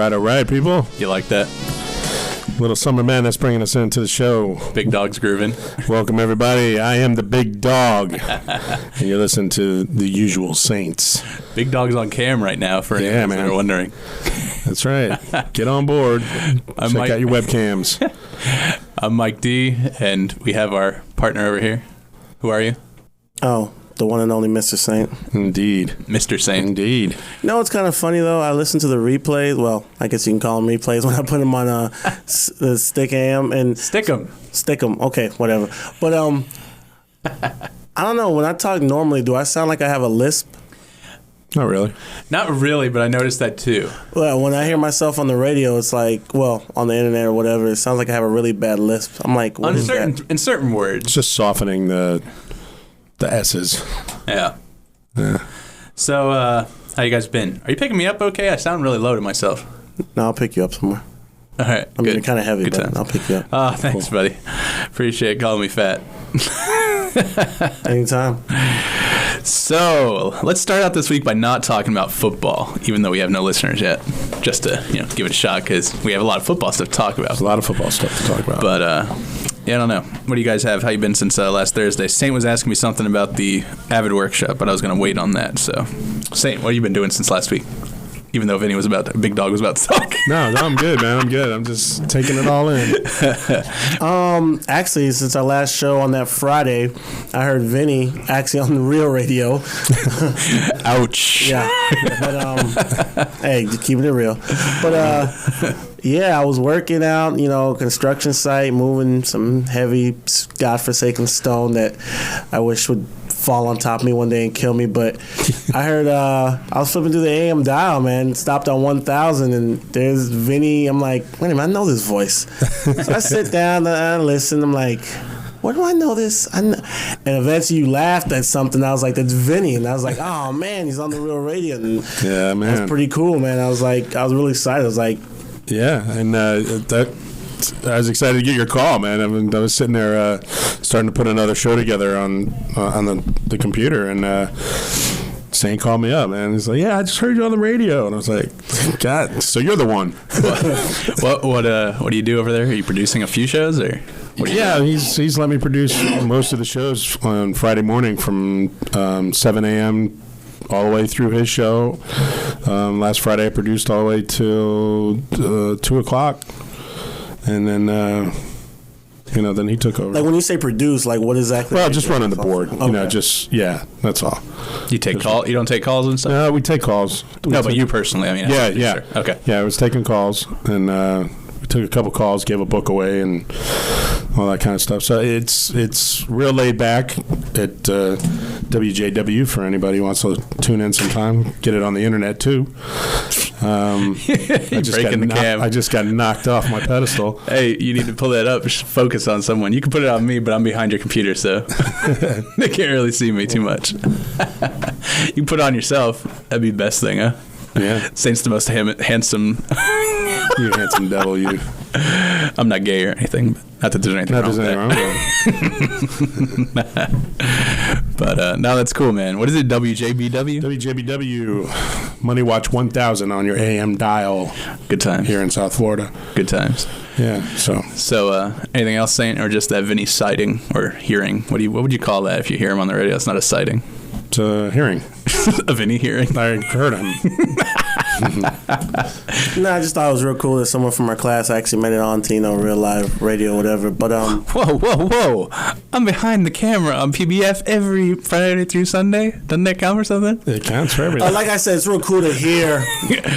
All right, people. You like that? Little summer man that's bringing us into the show. Big Dog's grooving. Welcome, everybody. I am the Big Dog. And you're listening to The Usual Saints. Big Dog's on cam right now for anyone that are wondering. That's right. Get on board. Check out your webcams. I'm Mike D, and we have our partner over here. Who are you? Oh, the one and only Mr. Saint. Indeed. Mr. Saint. Indeed. You know what's kind of funny, though? I listen to the replays. Well, I guess you can call them replays when I put them on the Stick AM. And Stick 'em. Stick 'em. Okay, whatever. But I don't know. When I talk normally, do I sound like I have a lisp? Not really. Not really, but I noticed that too. Well, when I hear myself on the radio, it's like, well, on the internet or whatever, it sounds like I have a really bad lisp. I'm like, what is that? In certain words. It's just softening the S's. Yeah. So, how you guys been? Are you picking me up okay? I sound really low to myself. No, I'll pick you up somewhere. All right. I mean, you're kind of heavy, Good but times. I'll pick you up. Oh, thanks, buddy. Appreciate calling me fat. Anytime. So, let's start out this week by not talking about football, even though we have no listeners yet. Just to, give it a shot, because we have a lot of football stuff to talk about. There's a lot of football stuff to talk about. But, yeah, I don't know. What do you guys have? How you been since last Thursday? Saint was asking me something about the Avid workshop, but I was going to wait on that. So, Saint, what have you been doing since last week? Even though Vinny Big Dog was about to talk. No, I'm good, man. I'm good. I'm just taking it all in. Actually, since our last show on that Friday, I heard Vinny actually on the real radio. Ouch. Yeah. But, hey, just keeping it real. But, yeah, I was working out, construction site, moving some heavy, godforsaken stone that I wish would fall on top of me one day and kill me. But I heard I was flipping through the AM dial, man, stopped on 1,000, and there's Vinny. I'm like, wait a minute, I know this voice. So I sit down and I listen. I'm like, where do I know this? And eventually you laughed at something. I was like, that's Vinny. And I was like, oh, man, he's on the real radio. And yeah, man. That's pretty cool, man. I was really excited. I was like, yeah, and I was excited to get your call, man. I was sitting there starting to put another show together on the computer, and Saint called me up, man. He's like, "Yeah, I just heard you on the radio," and I was like, "God, so you're the one." What do you do over there? Are you producing a few shows, or? Yeah, he's let me produce most of the shows on Friday morning from 7 a.m. all the way through his show. Last Friday I produced all the way till 2 o'clock. And then, then he took over. Like when you say produce, like what exactly? Well, just running the board. Okay. That's all. You take call? You don't take calls and stuff? No, we take calls. But you personally, I mean. Yeah. Sure. Okay. Yeah, I was taking calls, and we took a couple calls, gave a book away, and all that kind of stuff. So it's real laid back at WJW for anybody who wants to tune in sometime. Get it on the internet too. I just got knocked off my pedestal. Hey, you need to pull that up. Focus on someone. You can put it on me, but I'm behind your computer, so they can't really see me too much. You can put it on yourself. That'd be the best thing, huh? Yeah. Saint's the most handsome. You handsome devil, you. I'm not gay or anything. Not that there's anything wrong with that. But no, that's cool, man. What is it, WJBW? WJBW, Money Watch 1000 on your AM dial. Good times. Here in South Florida. Good times. Yeah, so. So anything else, Saint, or just that Vinny sighting or hearing? What would you call that if you hear him on the radio? It's not a sighting. It's a hearing. A Vinny hearing? I heard him. No, I just thought it was real cool that someone from our class actually made it on to, real live radio or whatever. But Whoa. I'm behind the camera on PBF every Friday through Sunday. Doesn't that count for something? It counts for everything. Like I said, it's real cool to hear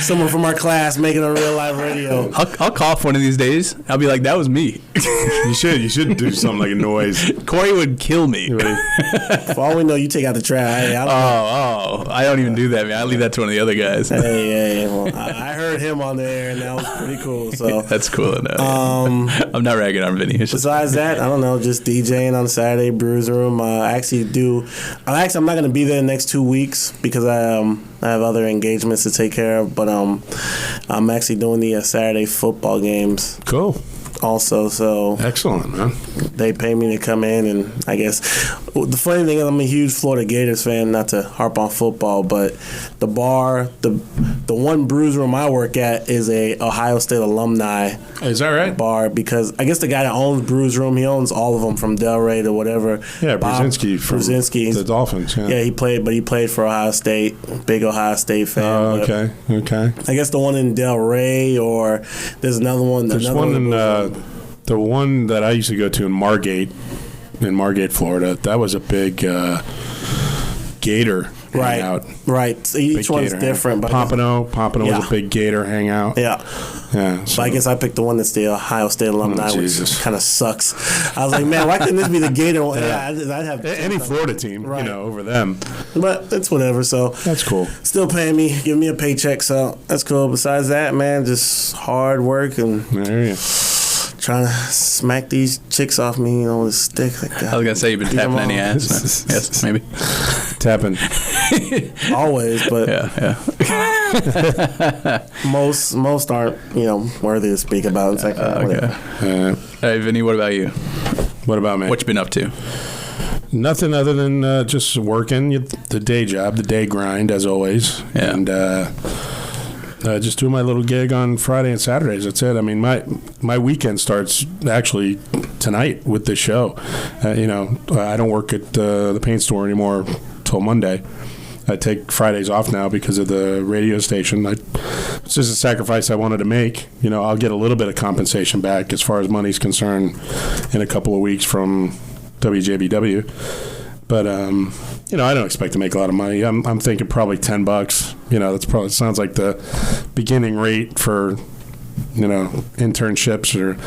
someone from our class making a real live radio. I'll cough one of these days. I'll be like, that was me. You should do something like a noise. Corey would kill me. For all we know, you take out the trash. Hey, I don't even do that, man. I leave that to one of the other guys. Hey, well, I heard him on there, and that was pretty cool. So that's cool enough. I'm not ragging on Vinny. Besides that, I don't know, just DJing on Saturday, Brews Room. I'm not going to be there the next 2 weeks because I have other engagements to take care of. But I'm actually doing the Saturday football games. Cool. also, so Excellent, man. they pay me to come in, and I guess the funny thing is I'm a huge Florida Gators fan, not to harp on football, but the bar, the one brews room I work at is a Ohio State alumni Is that right? bar, because I guess the guy that owns Brews Room, he owns all of them from Delray to whatever. Yeah, Brzezinski from the Dolphins. Yeah, he played for Ohio State, big Ohio State fan. Oh, okay. I guess the one in Delray, or there's another one. There's one in the one that I used to go to in Margate, Florida. That was a big Gator hangout. Right. So each one's different. But Pompano was a big Gator hangout. Yeah. So. But I guess I picked the one that's the Ohio State alumni, which kind of sucks. I was like, man, why couldn't this be the Gator one? Yeah. I'd have any Florida team, over them. But it's whatever. So that's cool. Still paying me, giving me a paycheck, so that's cool. Besides that, man, just hard work and there you trying to smack these chicks off me, with a stick like that. I was gonna say you've been tapping any ass. Yes, maybe. Tapping. Always, but yeah. most aren't, worthy to speak about. It's like whatever. Hey, Vinny, what about you? What about me? What you been up to? Nothing other than just working the day job, the day grind, as always. Yeah. And just doing my little gig on Friday and Saturdays. That's it. I mean, my weekend starts actually tonight with this show. I don't work at the paint store anymore till Monday. I take Fridays off now because of the radio station. It's just a sacrifice I wanted to make. I'll get a little bit of compensation back as far as money's concerned in a couple of weeks from WJBW. But, I don't expect to make a lot of money. I'm thinking probably $10. That's probably sounds like the beginning rate for, internships or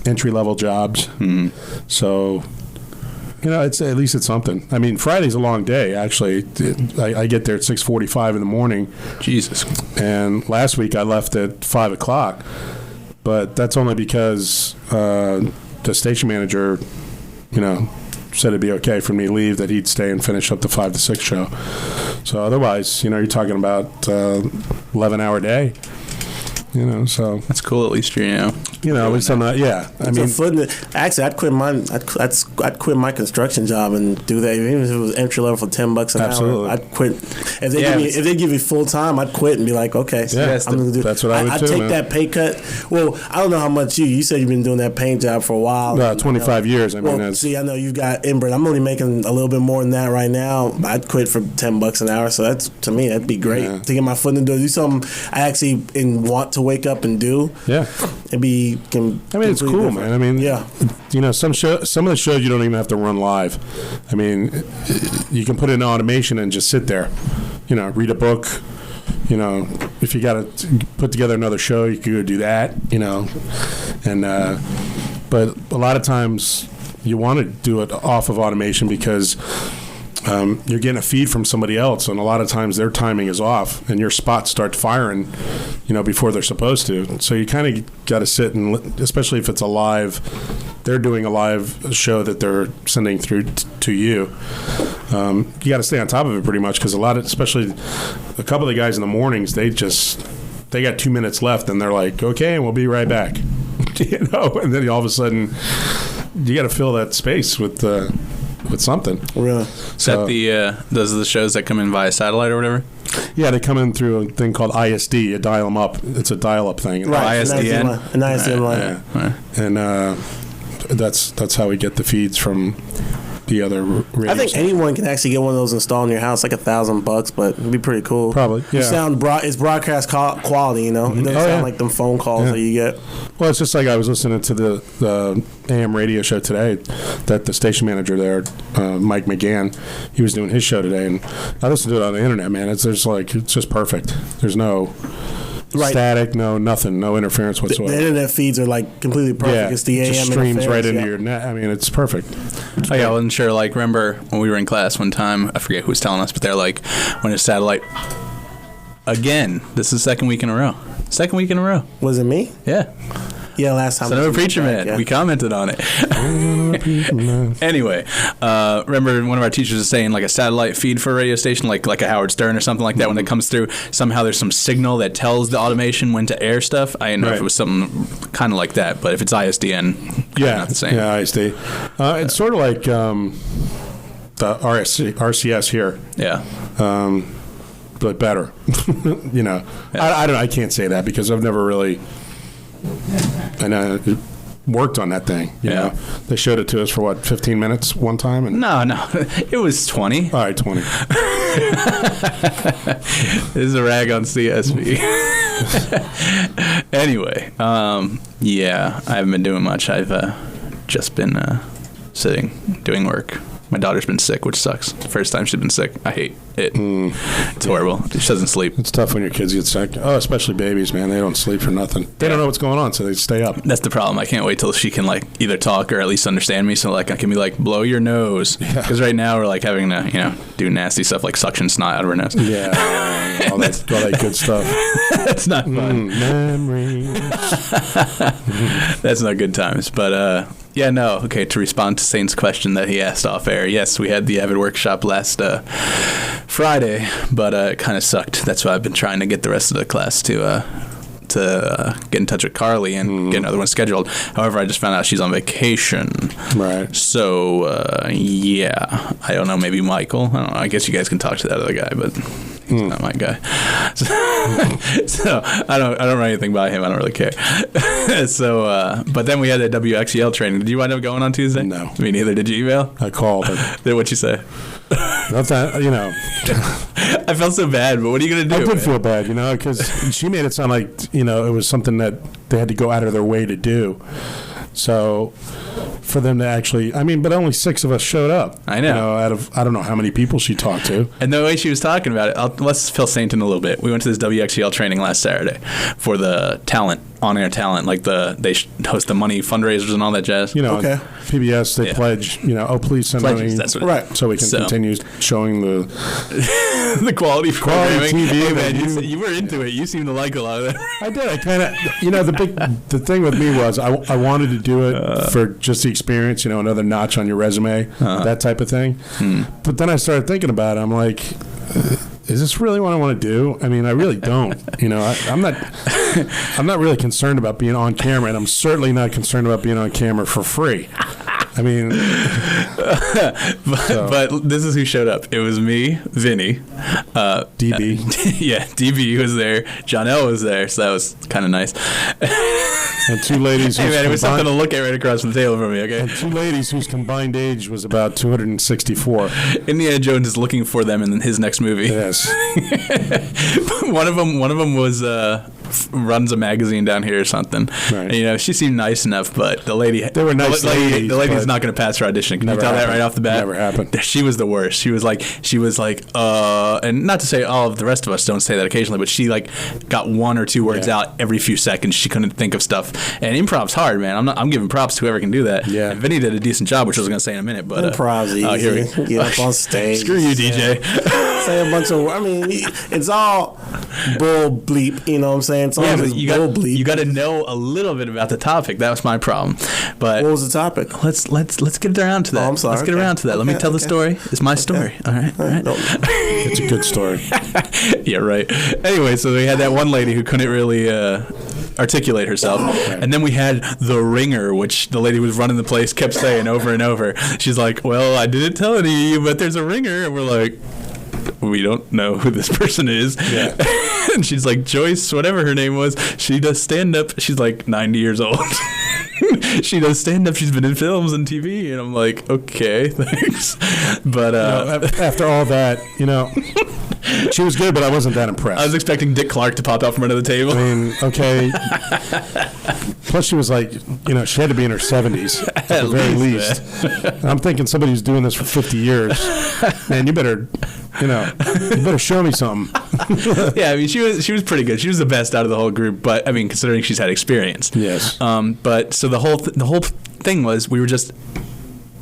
entry-level jobs. Mm-hmm. So, it's at least it's something. I mean, Friday's a long day, actually. I get there at 6:45 in the morning. Jesus. And last week I left at 5 o'clock. But that's only because the station manager, said it'd be okay for me to leave, that he'd stay and finish up the 5 to 6 show. So otherwise, you're talking about 11-hour day. So that's cool. At least at least I'm not. Yeah, actually, I'd quit mine. I'd quit my construction job and do that, even if it was entry level for $10 an Absolutely. hour. I'd quit if they give me full time. I'd quit and be like, okay, I'm gonna do. That's what I would do. I'd take that pay cut. Well, I don't know how much you said you've been doing that paint job for a while. No, 25 years. I know you've got inbred. I'm only making a little bit more than that right now. I'd quit for $10 an hour. So that's, to me, that'd be great to get my foot in the door. Do something I actually want to wake up and do. Yeah, it's cool, different. Man. I mean, some of the shows you don't even have to run live. I mean, you can put in automation and just sit there, read a book. If you got to put together another show, you could go do that. And but a lot of times you want to do it off of automation because you're getting a feed from somebody else, and a lot of times their timing is off, and your spots start firing, before they're supposed to. So you kind of got to sit and, especially if it's a live, they're doing a live show that they're sending through to you. You got to stay on top of it pretty much, because especially a couple of the guys in the mornings, they got 2 minutes left, and they're like, okay, we'll be right back. And then all of a sudden, you got to fill that space with something. Really? Is that those are the shows that come in via satellite or whatever? Yeah, they come in through a thing called ISD. You dial them up. It's a dial-up thing. Right, ISDN. An ISDN line. Yeah. And that's how we get the feeds from the other radio I think stations. anyone can actually get one of those installed in your house, like $1,000, but it'd be pretty cool. Probably, yeah. It's broadcast quality, It doesn't sound like them phone calls that you get. Well, it's just like I was listening to the AM radio show today that the station manager there, Mike McGann, he was doing his show today, and I listened to it on the internet, man. It's just perfect. There's no static, nothing, no interference whatsoever. The internet feeds are like completely perfect. Yeah, It's the AM just streams right into yeah. your net. I mean, it's perfect. I wasn't sure. Like, remember when we were in class one time? I forget who was telling us, but they're like, when it's satellite. Again, this is the second week in a row. Was it me? Yeah. last time. Son of a preacher man. Yeah. We commented on it. Anyway, remember one of our teachers was saying like a satellite feed for a radio station, like a Howard Stern or something like that. When it comes through, somehow there's some signal that tells the automation when to air stuff. I didn't know if it was something kind of like that, but if it's ISDN, not the same. Yeah, ISD. It's sort of like the RCS here. Yeah. But better. Yeah. I can't say that because I've never really worked on that thing. You know, they showed it to us for 15 minutes one time. And no, it was 20. All right, 20. This is a rag on CSV. Anyway, I haven't been doing much. I've just been sitting, doing work. My daughter's been sick, which sucks. The first time she's been sick. I hate it. It's horrible. She doesn't sleep. It's tough when your kids get sick. Oh, especially babies, man. They don't sleep for nothing. They don't know what's going on, so they stay up. That's the problem. I can't wait till she can like either talk or at least understand me. So like I can be like, blow your nose. Because right now we're like having to, do nasty stuff like suction snot out of her nose. Yeah, all that good stuff. That's not fun. Memories. That's not good times. But okay, to respond to Saint's question that he asked off air, yes, we had the Avid workshop last Friday, but it kind of sucked. That's why I've been trying to get the rest of the class to get in touch with Carly and get another one scheduled. However, I just found out she's on vacation. Right. So, I don't know, maybe Michael. I don't know. I guess you guys can talk to that other guy, but he's not my guy. So I don't write anything by him. I don't really care. So, but then we had that WXEL training. Did you wind up going on Tuesday? No. Me neither. Did you email? I called. What'd you say? Not that, I felt so bad, but what are you going to do? I did feel bad, because she made it sound like, it was something that they had to go out of their way to do. So for them to actually, but only 6 of us showed up. I know. Out of, I don't know how many people she talked to. And the way she was talking about it, let's fill Saint in a little bit. We went to this WXEL training last Saturday for the talent, on-air talent, like they host the money fundraisers and all that jazz. Okay. PBS, they pledge, please send money. That's what right. So we can continue showing the the quality programming. TV. Hey, man, you were into it. You seem to like a lot of that. I did. I kind of, the thing with me was I wanted to do it for just the experience, another notch on your resume, that type of thing. But then I started thinking about it. I'm like, is this really what I want to do? I really don't. I'm not really concerned about being on camera, and I'm certainly not concerned about being on camera for free. But this is who showed up. It was me, Vinny, DB. DB was there. John L was there, so that was kind of nice. And 2 ladies. Hey man, it was something to look at right across from the table from me. Okay. And 2 ladies whose combined age was about 264. Indiana Jones is looking for them in his next movie. Yes. One of them was runs a magazine down here or something. Right. And, she seemed nice enough, but the lady, they were nice. The lady's not going to pass her audition. Can you tell that right off the bat? Never happened. She was the worst. She was like, and not to say all of the rest of us don't say that occasionally, but she got 1 or 2 words out every few seconds. She couldn't think of stuff. And improv's hard, man. I'm giving props to whoever can do that. Yeah. And Vinny did a decent job, which I was going to say in a minute. But improv's easy. Here we get up on stage. Screw you, DJ. Say a bunch of. It's all bull bleep. You know what I'm saying? It's all bull bleep. You got to know a little bit about the topic. That was my problem. But what was the topic? Let's get around to that. Oh, I'm sorry. Let's get around to that. Let me tell the story. It's my story. All right. It's a good story. Yeah, right. Anyway, so we had that one lady who couldn't really articulate herself, and then we had the ringer, which the lady who was running the place kept saying over and over. She's like, "Well, I didn't tell any of you, but there's a ringer," and we're like, we don't know who this person is. Yeah. And she's like, Joyce, whatever her name was, she does stand-up. She's like 90 years old. She does stand-up. She's been in films and TV. And I'm like, okay, thanks. But after all that, she was good, but I wasn't that impressed. I was expecting Dick Clark to pop out from under the table. Okay. Plus, she was like, she had to be in her 70s at the very least. And I'm thinking somebody who's doing this for 50 years, man, you better show me something. Yeah, she was pretty good. She was the best out of the whole group, but considering she's had experience. Yes. But so the whole thing was we were just.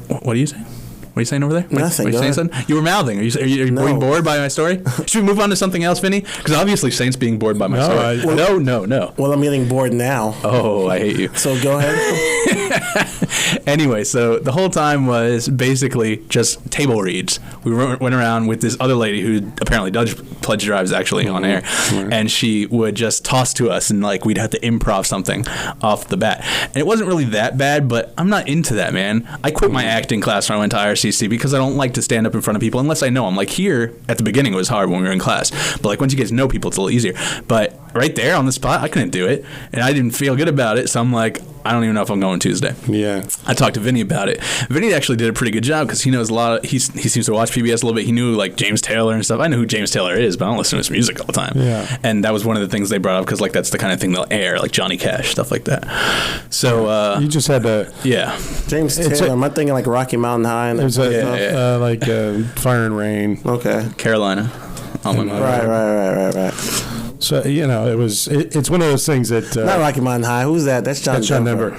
What are you saying? What are you saying over there? Nothing. What are you saying, son? You were mouthing. Are you No. being bored by my story? Should we move on to something else, Vinny? Because obviously Saint's being bored by my story. No. Well, I'm getting bored now. Oh, I hate you. So go ahead. Anyway, so the whole time was basically just table reads. We went around with this other lady who apparently does pledge drives actually on air, and she would just toss to us, and like we'd have to improv something off the bat. And it wasn't really that bad, but I'm not into that, man. I quit my acting class when I went to IRCC because I don't like to stand up in front of people unless I know them. Like here at the beginning it was hard when we were in class, but like once you get to know people it's a little easier. But right there on the spot I couldn't do it, and I didn't feel good about it, so I'm like, I don't even know if I'm going Tuesday. Yeah. I talked to Vinny about it. Vinny actually did a pretty good job because he knows a lot of, he seems to watch PBS a little bit. He knew like James Taylor and stuff. I know who James Taylor is, but I don't listen to his music all the time. Yeah. And that was one of the things they brought up because like that's the kind of thing they'll air, like Johnny Cash, stuff like that. So you just had to. Yeah. James Taylor. Am I thinking like Rocky Mountain High? And There's like Fire and Rain. Okay. Carolina. Right. So it's one of those things that Not Rocky Mountain High. Who's that? That's John Denver.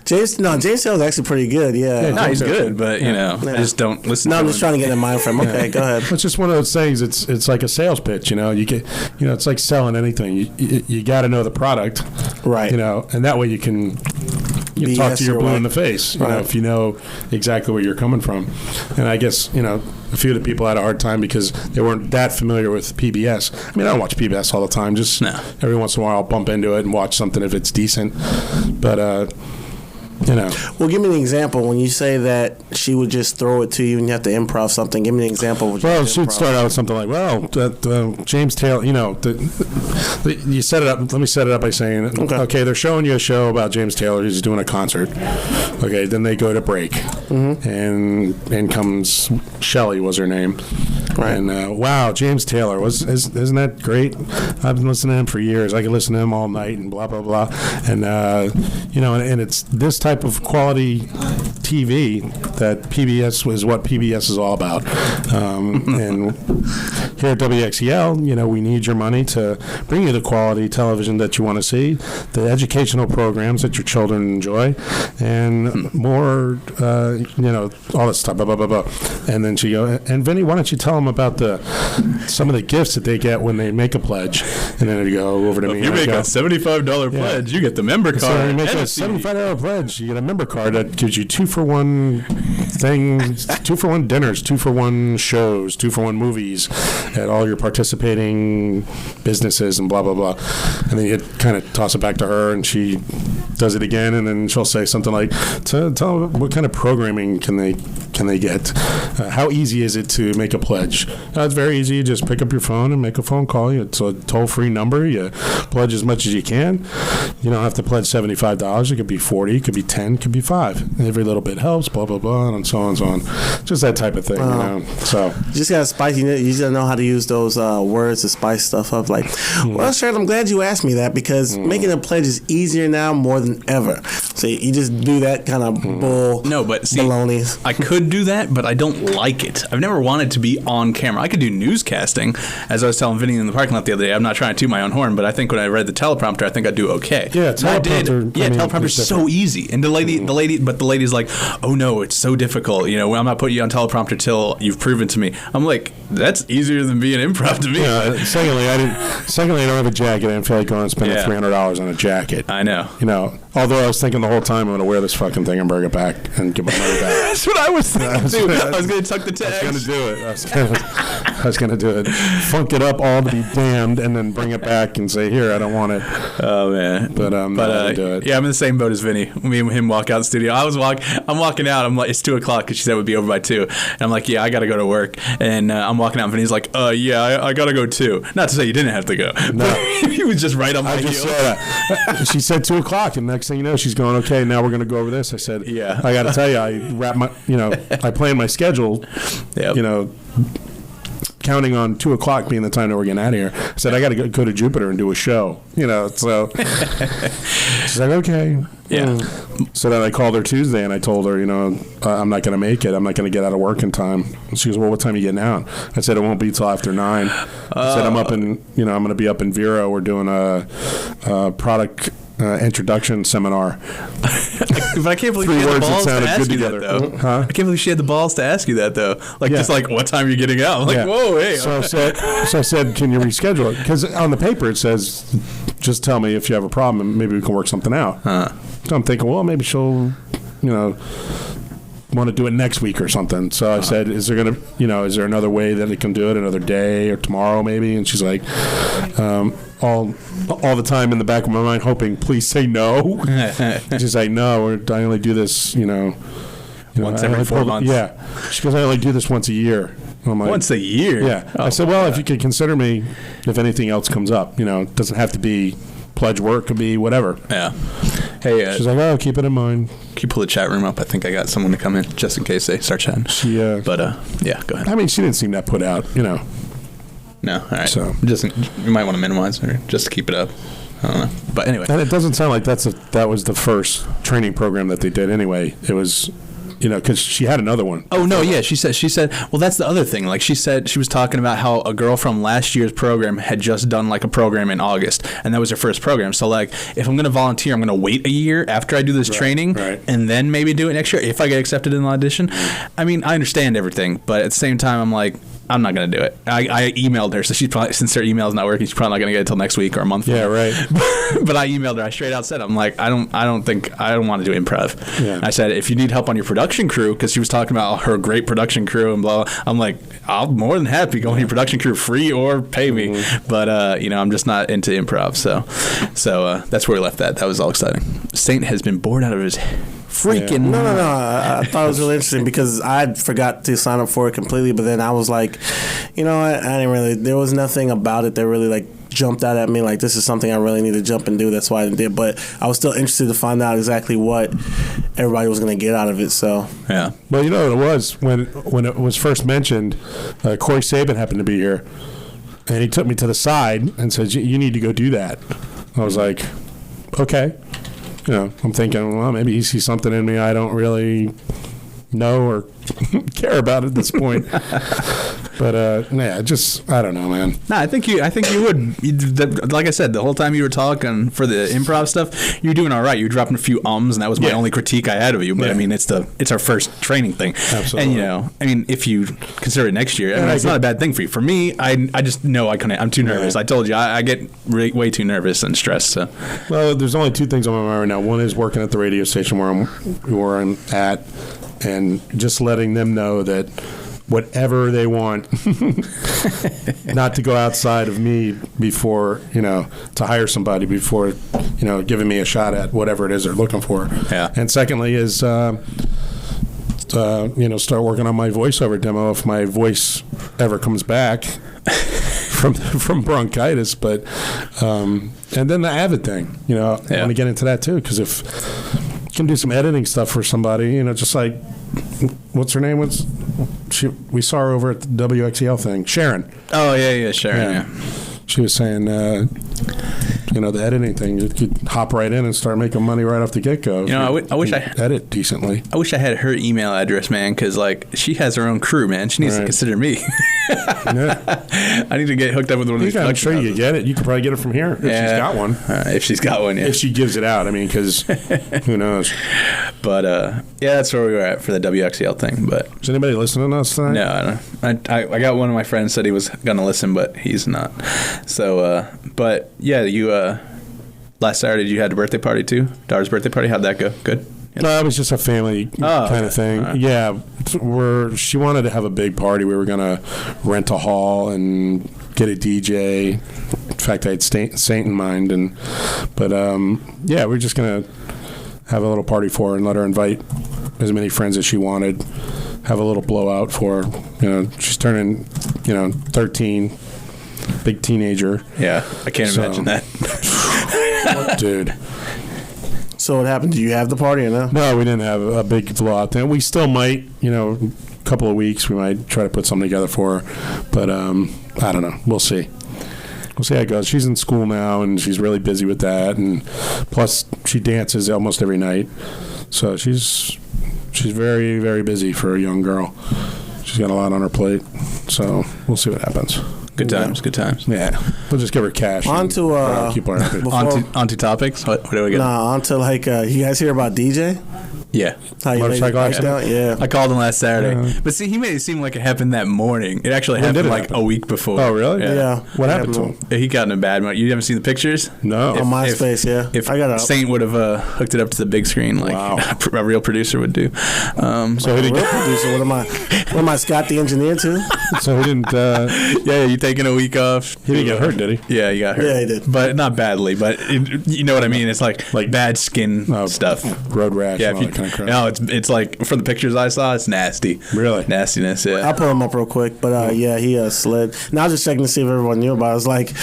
James Taylor's actually pretty good. Yeah. No, he's good, but I just don't listen. No, to I'm him. just trying to get in mind frame. Okay, go ahead. It's just one of those things. It's like a sales pitch. You get it's like selling anything. You got to know the product, Right. And that way you can. You talk to your blue in the face, if you know exactly where you're coming from. And I guess, a few of the people had a hard time because they weren't that familiar with PBS. I mean, I don't watch PBS all the time. Just every once in a while I'll bump into it and watch something if it's decent. But, Well, give me an example. When you say that she would just throw it to you and you have to improv something, give me an example. Well, she'd start out with something like, James Taylor, you set it up. Let me set it up by saying, okay, they're showing you a show about James Taylor. He's doing a concert. Okay, then they go to break. And in comes Shelley was her name. Right. And wow, James Taylor, isn't that great? I've been listening to him for years. I could listen to him all night and blah, blah, blah. And, and it's this type of quality TV that PBS was what PBS is all about. And here at WXEL, we need your money to bring you the quality television that you want to see, the educational programs that your children enjoy, and more, all this stuff, blah, blah, blah, blah. And then she go, and Vinny, why don't you tell them about some of the gifts that they get when they make a pledge? And then you go over to me. If you make a $75 pledge, you get the member card. So you make a $75 pledge, you get a member card that gives you 2-for-1 things, 2-for-1 dinners, 2-for-1 shows, 2-for-1 movies at all your participating businesses and blah, blah, blah. And then you kind of toss it back to her and she does it again, and then she'll say something like, tell them what kind of programming can they get? How easy is it to make a pledge? It's very easy. You just pick up your phone and make a phone call. It's a toll-free number. You pledge as much as you can. You don't have to pledge $75. It could be $40, it could be $10, it could be $5. Every little bit helps, blah, blah, blah, and so on and so on. Just that type of thing, So you just got to spice. You just got to know how to use those words to spice stuff up. Like, well, Sharon, I'm glad you asked me that because making a pledge is easier now more than ever. So you just do that kind of baloney. I could do that, but I don't like it. I've never wanted to be on camera. I could do newscasting, as I was telling Vinny in the parking lot the other day. I'm not trying to toot my own horn, but I think when I read the teleprompter, I think I'd do okay. Yeah, teleprompter's so easy. And the lady's like, oh no, it's so difficult. I'm not putting you on teleprompter till you've proven to me. I'm like, that's easier than being improv to me. Secondly, I don't have a jacket. I didn't feel like going and spending $300 on a jacket. I know. Although I was thinking the whole time I'm going to wear this fucking thing and bring it back and give my money back. That's what I was thinking too. I was going to tuck the tags. I was going to do it. I was going to do it. Funk it up all to be damned and then bring it back and say, here, I don't want it. Oh, man. But I'm not going to do it. Yeah, I'm in the same boat as Vinny. Me and him walk out the studio. I'm walking out. I'm like, it's 2 o'clock because she said it would be over by 2. And I'm like, yeah, I got to go to work. And I'm walking out and Vinny's like, yeah, I got to go too. Not to say you didn't have to go. No. He was just right on my heels. She said 2 o'clock and next thing you know, she's going, okay, now we're going to go over this. I said, yeah, I got to tell you, I plan my schedule, counting on 2 o'clock being the time that we're getting out of here. I said, I got to go to Jupiter and do a show, so she's like, okay. Yeah. So then I called her Tuesday and I told her, I'm not going to make it. I'm not going to get out of work in time. And she goes, well, what time are you getting out? I said, it won't be till after 9. I said, I'm going to be up in Vero. We're doing a product introduction seminar. But I can't believe 3 she had the words that balls to sounded ask good you together. that, though. Huh? I can't believe she had the balls to ask you that, though. Like, Yeah. just like, what time are you getting out? I'm like, Yeah. whoa, hey. So I said, can you reschedule it? Because on the paper it says, just tell me if you have a problem and maybe we can work something out. So I'm thinking, well, maybe she'll, want to do it next week or something. So I said, is there another way that it can do it, another day or tomorrow maybe? And she's like, all the time in the back of my mind hoping, please say no. She's like, no, I only do this, Once every 4 months. Yeah. She goes, I only do this once a year. I'm like, Once a year? Yeah. Oh, I said, well, if you could consider me if anything else comes up, it doesn't have to be pledge work, could be whatever. Yeah. Hey, She's like, oh, keep it in mind. can you pull the chat room up? I think I got someone to come in just in case they start chatting. But yeah, go ahead. I mean, she didn't seem that put out, No, all right. So just you might want to minimize or just to keep it up. I don't know. But anyway, and it doesn't sound like that was the first training program that they did anyway. It was, because she had another one. Oh no, yeah, she said, well, that's the other thing. Like she said, she was talking about how a girl from last year's program had just done like a program in August, and that was her first program. So like, if I'm going to volunteer, I'm going to wait a year after I do this training, and then maybe do it next year if I get accepted in the audition. I mean, I understand everything, but at the same time, I'm like, I'm not going to do it. I emailed her, so she's probably, since her email's not working, she's probably not going to get it until next week or a month. Yeah, right. But I emailed her. I straight out said, I'm like, I don't want to do improv. Yeah. I said, if you need help on your production crew, because she was talking about her great production crew and blah. I'm like, I'm more than happy going to your production crew free or pay me. Mm-hmm. But I'm just not into improv. So that's where we left that. That was all exciting. Saint has been bored out of his freaking. No. I thought it was really interesting because I forgot to sign up for it completely, but then I was like, I didn't really. There was nothing about it that really like jumped out at me like this is something I really need to jump and do. That's why I did. But I was still interested to find out exactly what everybody was going to get out of it. So yeah. Well, you know what it was when it was first mentioned. Corey Saban happened to be here, and he took me to the side and said, "You need to go do that." I was like, "Okay." I'm thinking, well, maybe he sees something in me I don't really know or care about at this point. But I don't know, man. No, I think you would. Like I said, the whole time you were talking for the improv stuff, you were doing all right. You were dropping a few ums, and that was my only critique I had of you. But I mean, it's our first training thing. Absolutely. And if you consider it next year, it's not a bad thing for you. For me, I just know I couldn't. I'm too nervous. I told you, I get way too nervous and stressed. So. Well, there's only two things on my mind right now. One is working at the radio station where I'm at, and just letting them know that whatever they want, not to go outside of me before, to hire somebody before, giving me a shot at whatever it is they're looking for. Yeah. And secondly is, start working on my voiceover demo if my voice ever comes back from bronchitis. But, and then the Avid thing, I want to get into that too, because if you can do some editing stuff for somebody, just like, what's her name? We saw her over at the WXEL thing. Sharon. Oh, yeah, Sharon, yeah. She was saying, the editing thing, you could hop right in and start making money right off the get-go. I wish I edit decently. I wish I had her email address, man, because, she has her own crew, man. She needs to consider me. Yeah. I need to get hooked up with one of these. I'm sure you could get it. You could probably get it from here if she's got one. If she's got one, yeah. If she gives it out, because who knows. But, that's where we were at for the WXEL thing. But is anybody listening to us tonight? No, I don't. I got one of my friends said he was going to listen, but he's not. So, but, yeah, you last Saturday you had a birthday party, too? Daughter's birthday party? How'd that go? Good? Yeah. No, it was just a family kind of thing. Right. Yeah, she wanted to have a big party. We were going to rent a hall and get a DJ. In fact, I had Saint in mind. But we're just going to have a little party for her and let her invite as many friends as she wanted. Have a little blowout for her. She's turning, 13, big teenager. Yeah, I can't imagine that. Dude. So what happened? Do you have the party or no? No, we didn't have a big blowout then. We still might, a couple of weeks, we might try to put something together for her. But I don't know. We'll see. We'll see how it goes. She's in school now, and she's really busy with that. And plus, she dances almost every night. So she's very, very busy for a young girl. She's got a lot on her plate. So we'll see what happens. Good times. Good times. Yeah, we'll just give her cash. On to keep her happy. On to topics. What do we get? Nah, on to like you guys hear about DJ? Yeah. How you Motorcycle accident? Yeah. I called him last Saturday. But see, he made it seem like it happened that morning. It actually happened like a week before. Oh, really? Yeah. What happened to him? He got in a bad mood. You haven't seen the pictures? No. On MySpace, yeah. If I got it up. Saint would have hooked it up to the big screen like a real producer would do. So he didn't real producer. What am I, Scott the engineer too? So he didn't. Yeah, you taking a week off. He didn't get hurt, did he? Yeah, he got hurt. Yeah, he did. But not badly. But you know what I mean? It's like bad skin stuff. Road rash. Yeah, and all that kind of crap. no, it's like from the pictures I saw, it's nasty. Really? Nastiness, yeah. I'll pull him up real quick. But yeah, he slid. Now I was just checking to see if everyone knew about it. I was like,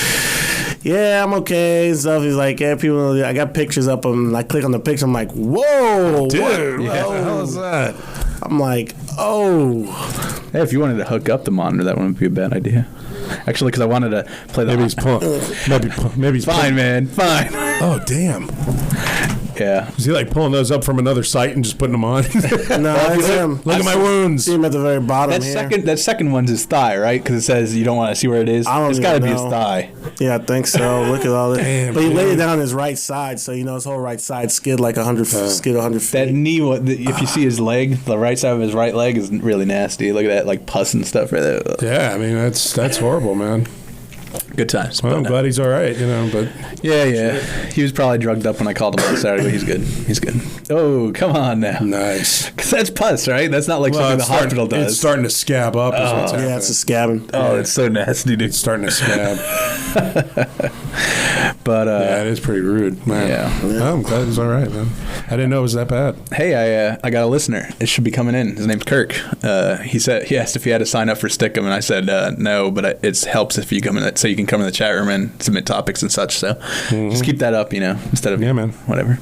yeah, I'm okay and stuff. He's like, yeah, people, I got pictures up him. And I click on the picture. I'm like, whoa. Dude, whoa. what the hell is that? I'm like, oh. Hey, if you wanted to hook up the monitor, that wouldn't be a bad idea. Actually, because I wanted to play the... Maybe he's pulling. Maybe he's Fine, man. Fine. Oh, damn. Yeah. Is he like pulling those up from another site and just putting them on? No, it's him. Look at my wounds. See him at the very bottom That second one's his thigh, right? Because it says you don't want to see where it is. It's got to be his thigh. Yeah, I think so. Look at all this. Damn, but he laid it down on his right side, so his whole right side skid like 100 feet. That knee, if you see his leg, the right side of his right leg is really nasty. Look at that, like pus and stuff right there. Yeah, I mean that's horrible, man. Good times. Well, I'm glad he's all right, but yeah. He was probably drugged up when I called him on Saturday, but he's good. He's good. Oh, come on now. Nice. Because that's pus, right? That's not like something the hospital does. It's starting to scab up. Is what's happening. Yeah, it's a scabbing. Oh, it's so nasty, dude. It's starting to scab. But yeah, it is pretty rude, man. Yeah. Oh, I'm glad he's all right, man. I didn't know it was that bad. Hey, I got a listener. It should be coming in. His name's Kirk. He asked if he had to sign up for Stickum, and I said no, but it helps if you come in, so you can come in the chat room and submit topics and such. So just keep that up, instead of whatever.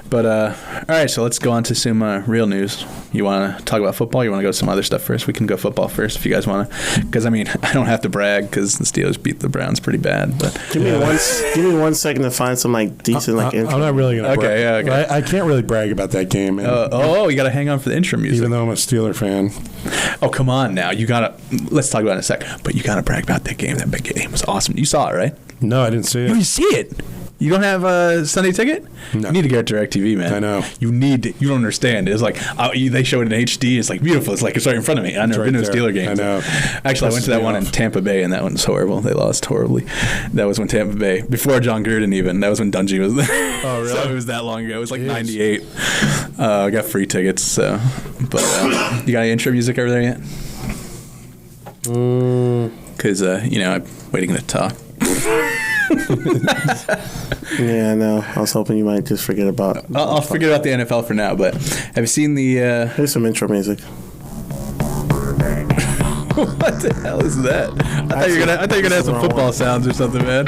But all right, so let's go on to some real news. You want to talk about football? You want to go to some other stuff first? We can go football first if you guys want to. Because I don't have to brag because the Steelers beat the Browns pretty bad. But give me one second to find some decent intro. I'm not really gonna. Okay, yeah, okay. I can't really brag about that game, man. You got to hang on for the intro music. Even though I'm a Steeler fan. Oh, come on now. You got to. Let's talk about it in a sec. But you got to brag about that game. That big game was awesome. You saw it, right? No, I didn't see it. You see it? You don't have a Sunday ticket? No. You need to get DirecTV, man. I know. You don't understand. It's like they show it in HD. It's like beautiful. It's like it's right in front of me. I've never been to a Steeler game. I know. Actually, I went to that one in Tampa Bay, and that one's horrible. They lost horribly. That was when Tampa Bay, before John Gruden even. That was when Dungy was there. Oh, really? So it was that long ago. It was like 98. I got free tickets. So, but you got any intro music over there yet? Because I'm waiting to talk. Yeah, no. I was hoping you might just forget about. I'll forget about the NFL for now. But have you seen the? Here's some intro music. What the hell is that? I thought you were gonna have some football sounds or something, man.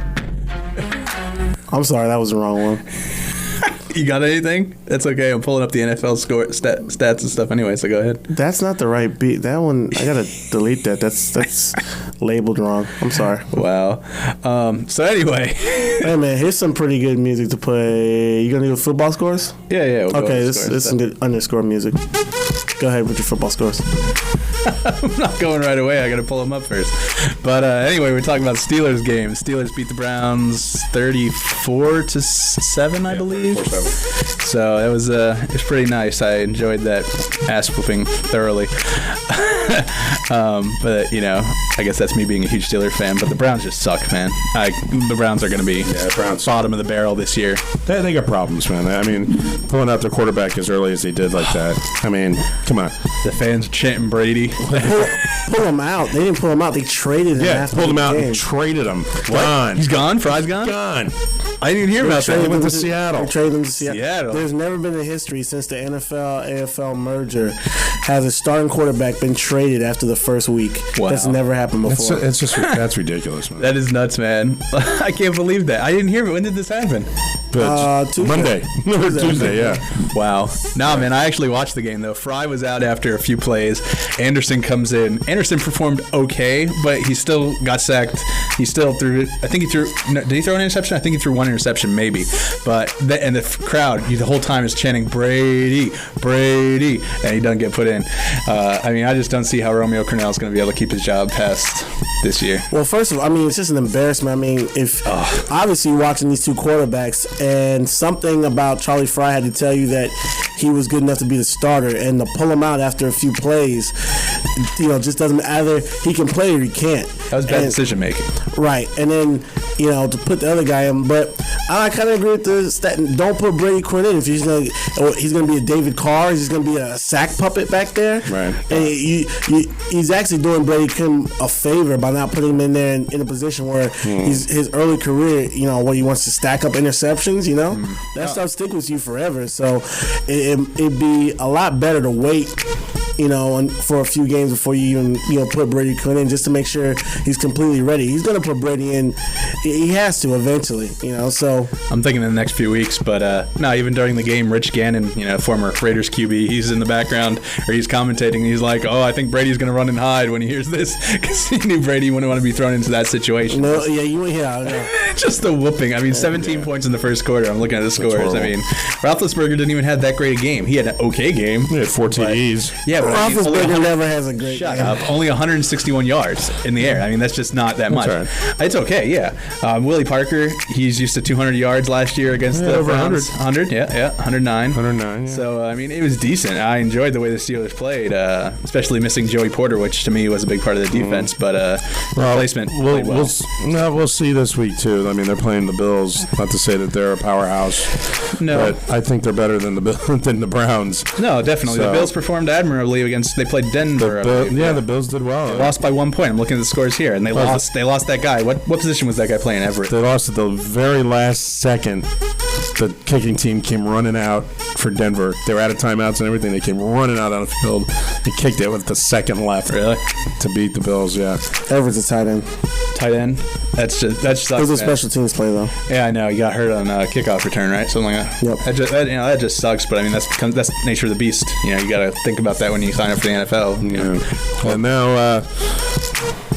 I'm sorry, that was the wrong one. You got anything? That's okay. I'm pulling up the NFL stats and stuff anyway, so go ahead. That's not the right beat. That one, I gotta delete that. That's labeled wrong. I'm sorry. Wow. So anyway. Hey man, here's some pretty good music to play. You gonna do football scores? Yeah. We'll okay, this is some good underscore music. Go ahead with your football scores. I'm not going right away. I got to pull them up first. But anyway, we're talking about Steelers game. Steelers beat the Browns 34-7, I believe. 4-7. So it was pretty nice. I enjoyed that ass whooping thoroughly. But I guess that's me being a huge Steelers fan. But the Browns just suck, man. The Browns are going to be Browns bottom of the barrel this year. They got problems, man. I mean, pulling out their quarterback as early as they did like that. I mean, come on. The fans chanting Brady. Pull him out. They didn't pull him out. They traded him. Yeah, pulled him out and traded him. Gone. He's gone? Fry's gone? Gone. I didn't even hear about that. He went to Seattle. They traded him to Seattle. There's never been a history since the NFL-AFL merger has a starting quarterback been traded after the first week. Wow. That's never happened before. That's ridiculous, man. That is nuts, man. I can't believe that. I didn't hear it. When did this happen? Tuesday. Monday. Tuesday, yeah. Wow. Nah, man, I actually watched the game, though. Fry was out after a few plays. Anderson comes in. Anderson performed okay, but he still got sacked. He still threw, did he throw an interception? I think he threw one interception maybe, but and the crowd the whole time is chanting Brady, and he doesn't get put in. I mean, I just don't see how Romeo Crennel is going to be able to keep his job past this year. Well, first of all, I mean, it's just an embarrassment. I mean, if obviously you're watching these two quarterbacks, and something about Charlie Fry had to tell you that he was good enough to be the starter, and to pull him out after a few plays, just doesn't either he can play or he can't. That was bad decision making. Right, and then to put the other guy in, but I kind of agree with the stat. Don't put Brady Quinn in if he's gonna be a David Carr. He's gonna be a sack puppet back there. Right. And he's actually doing Brady Quinn a favor by not putting him in there in a position where his early career, where he wants to stack up interceptions. That stuff stick with you forever. So it'd be a lot better to wait. For a few games before you even put Brady Quinn in, just to make sure he's completely ready. He's going to put Brady in. He has to eventually, so. I'm thinking in the next few weeks, but no, even during the game, Rich Gannon, former Raiders QB, he's in the background, or he's commentating, he's like, oh, I think Brady's going to run and hide when he hears this, because he knew Brady wouldn't want to be thrown into that situation. No, yeah. Just the whooping. I mean, 17 points in the first quarter. I'm looking at the scores. I mean, Roethlisberger didn't even have that great a game. He had an okay game. He had 4 TDs. Yeah, but Roethlisberger never has a great Shut game. up. Only 161 yards in the air. I mean, that's just not that much. Right. It's okay, yeah. Willie Parker, he's used to 200 yards last year against the over Browns. 100, 109. 109, yeah. So, I mean, it was decent. I enjoyed the way the Steelers played, especially missing Joey Porter, which to me was a big part of the defense, but replacement played well. We'll see this week, too. I mean, they're playing the Bills. Not to say that they're a powerhouse. No. But I think they're better than the Browns. No, definitely. So, the Bills performed admirably against. They played Denver. The Bills did well. They lost by 1 point. I'm looking at the scores here, and they lost. They lost that guy. What position was that guy playing? Everett. They lost at the very last second. The kicking team came running out for Denver. They were out of timeouts and everything. They came running out on the field. They kicked it with the second left. Really? To beat the Bills. Yeah. Everett's a tight end. Tight end. That sucks. It was a special teams play though. Yeah, I know. He got hurt on kickoff return, right? Something like that. Yep. That just sucks. But I mean, that's the nature of the beast. You got to think about that when you sign up for the NFL. Yeah. And now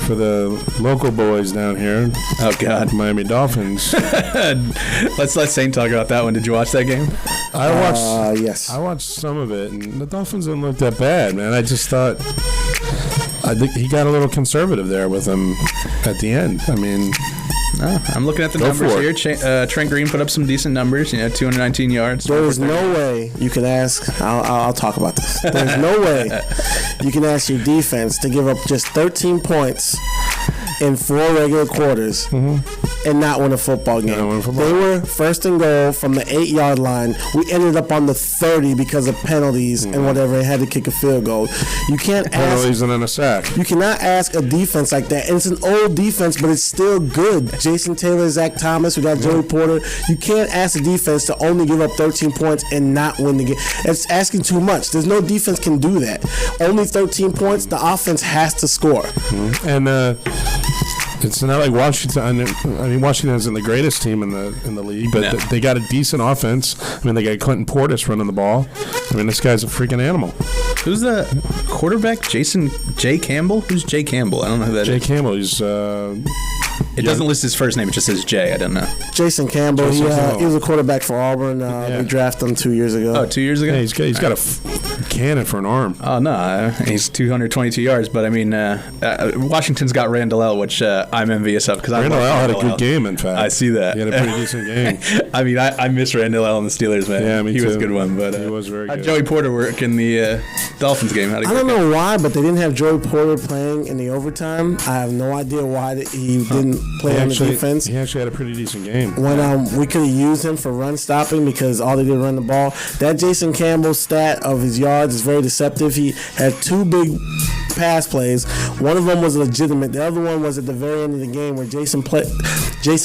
for the local boys down here. Oh God, Miami Dolphins. Let's let Saint talk about that one. Did you watch that game? I watched. Yes. I watched some of it, and the Dolphins didn't look that bad, man. I just thought. I think he got a little conservative there with him at the end. I mean, I'm looking at the numbers here. Trent Green put up some decent numbers. 219 yards. There is no way you can ask. I'll talk about this. There's no way you can ask your defense to give up just 13 points in 4 regular quarters and not win a football game. They were first and goal from the 8-yard line. We ended up on the 30 because of penalties and whatever, and had to kick a field goal. You can't penalties and then a sack. You cannot ask a defense like that. And it's an old defense, but it's still good. Jason Taylor, Zach Thomas, we got Joey Porter. You can't ask a defense to only give up 13 points and not win the game. It's asking too much. There's no defense can do that. Only 13 points. The offense has to score. And it's not like Washington. I mean, Washington isn't the greatest team in the league, but they got a decent offense. I mean, they got Clinton Portis running the ball. I mean, this guy's a freaking animal. Who's the quarterback? Jay Campbell? Who's Jay Campbell? I don't know who that is. Jay Campbell. He's. It doesn't list his first name. It just says Jay. I don't know. Jason Campbell. He was a quarterback for Auburn. We drafted him 2 years ago. Oh, 2 years ago? Yeah, he's got a cannon for an arm. Oh, no. He's 222 yards. But, I mean, Washington's got Randall L., which I'm envious of. Randall L. had a good game, in fact. I see that. He had a pretty decent game. I mean, I miss Randall L. and the Steelers, man. Yeah, me too. He was a good one. But he was very good. Joey Porter work in the Dolphins game? I don't know why, but they didn't have Joey Porter playing in the overtime. I have no idea why he didn't play on the defense. He actually had a pretty decent game. When we could have used him for run stopping because all they did was run the ball. That Jason Campbell stat of his yards is very deceptive. He had 2 big pass plays. One of them was legitimate. The other one was at the very end of the game where Jason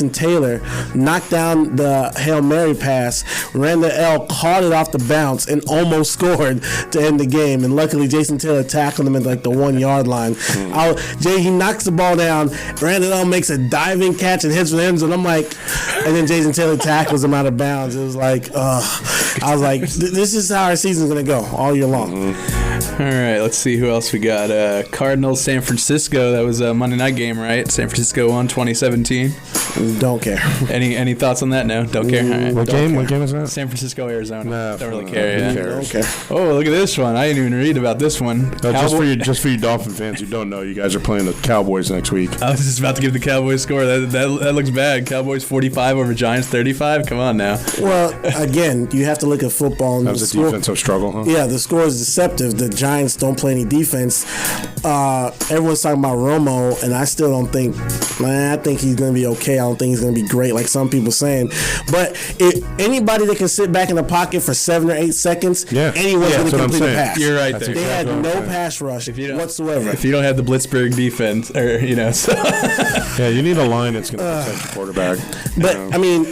Taylor knocked down the Hail Mary pass. Randall L. caught it off the bounce and almost scored to end the game. And luckily, Jason Taylor tackled him at like the 1-yard line. He knocks the ball down. Randall L. makes a diving catch and hits for the end zone. I'm like, and then Jason Taylor tackles him out of bounds. It was like, I was like, this is how our season's going to go all year long. All right, let's see who else we got. Cardinals, San Francisco. That was a Monday night game, right? San Francisco won 2017. Don't care. Any thoughts on that? No, don't care. All right. What game? What game is that? San Francisco, Arizona. No, don't really care. Yeah. Don't care. Oh, look at this one. I didn't even read about this one. Just for you Dolphin fans who don't know, you guys are playing the Cowboys next week. I was just about to give the Cowboys score. That looks bad. Cowboys 45 over Giants 35. Come on now. Well, again, you have to look at football. And that was a defensive struggle, huh? Yeah, the score is deceptive. The Giants don't play any defense. Everyone's talking about Romo, and I still don't think. Man, I think he's going to be okay. I don't think he's going to be great, like some people saying. But anybody that can sit back in the pocket for 7 or 8 seconds, anyone's going to complete a pass. You're right there. They had no pass rush whatsoever. If you don't have the Blitzburg defense, or so. Yeah, you need a line that's going to protect the quarterback. But I mean,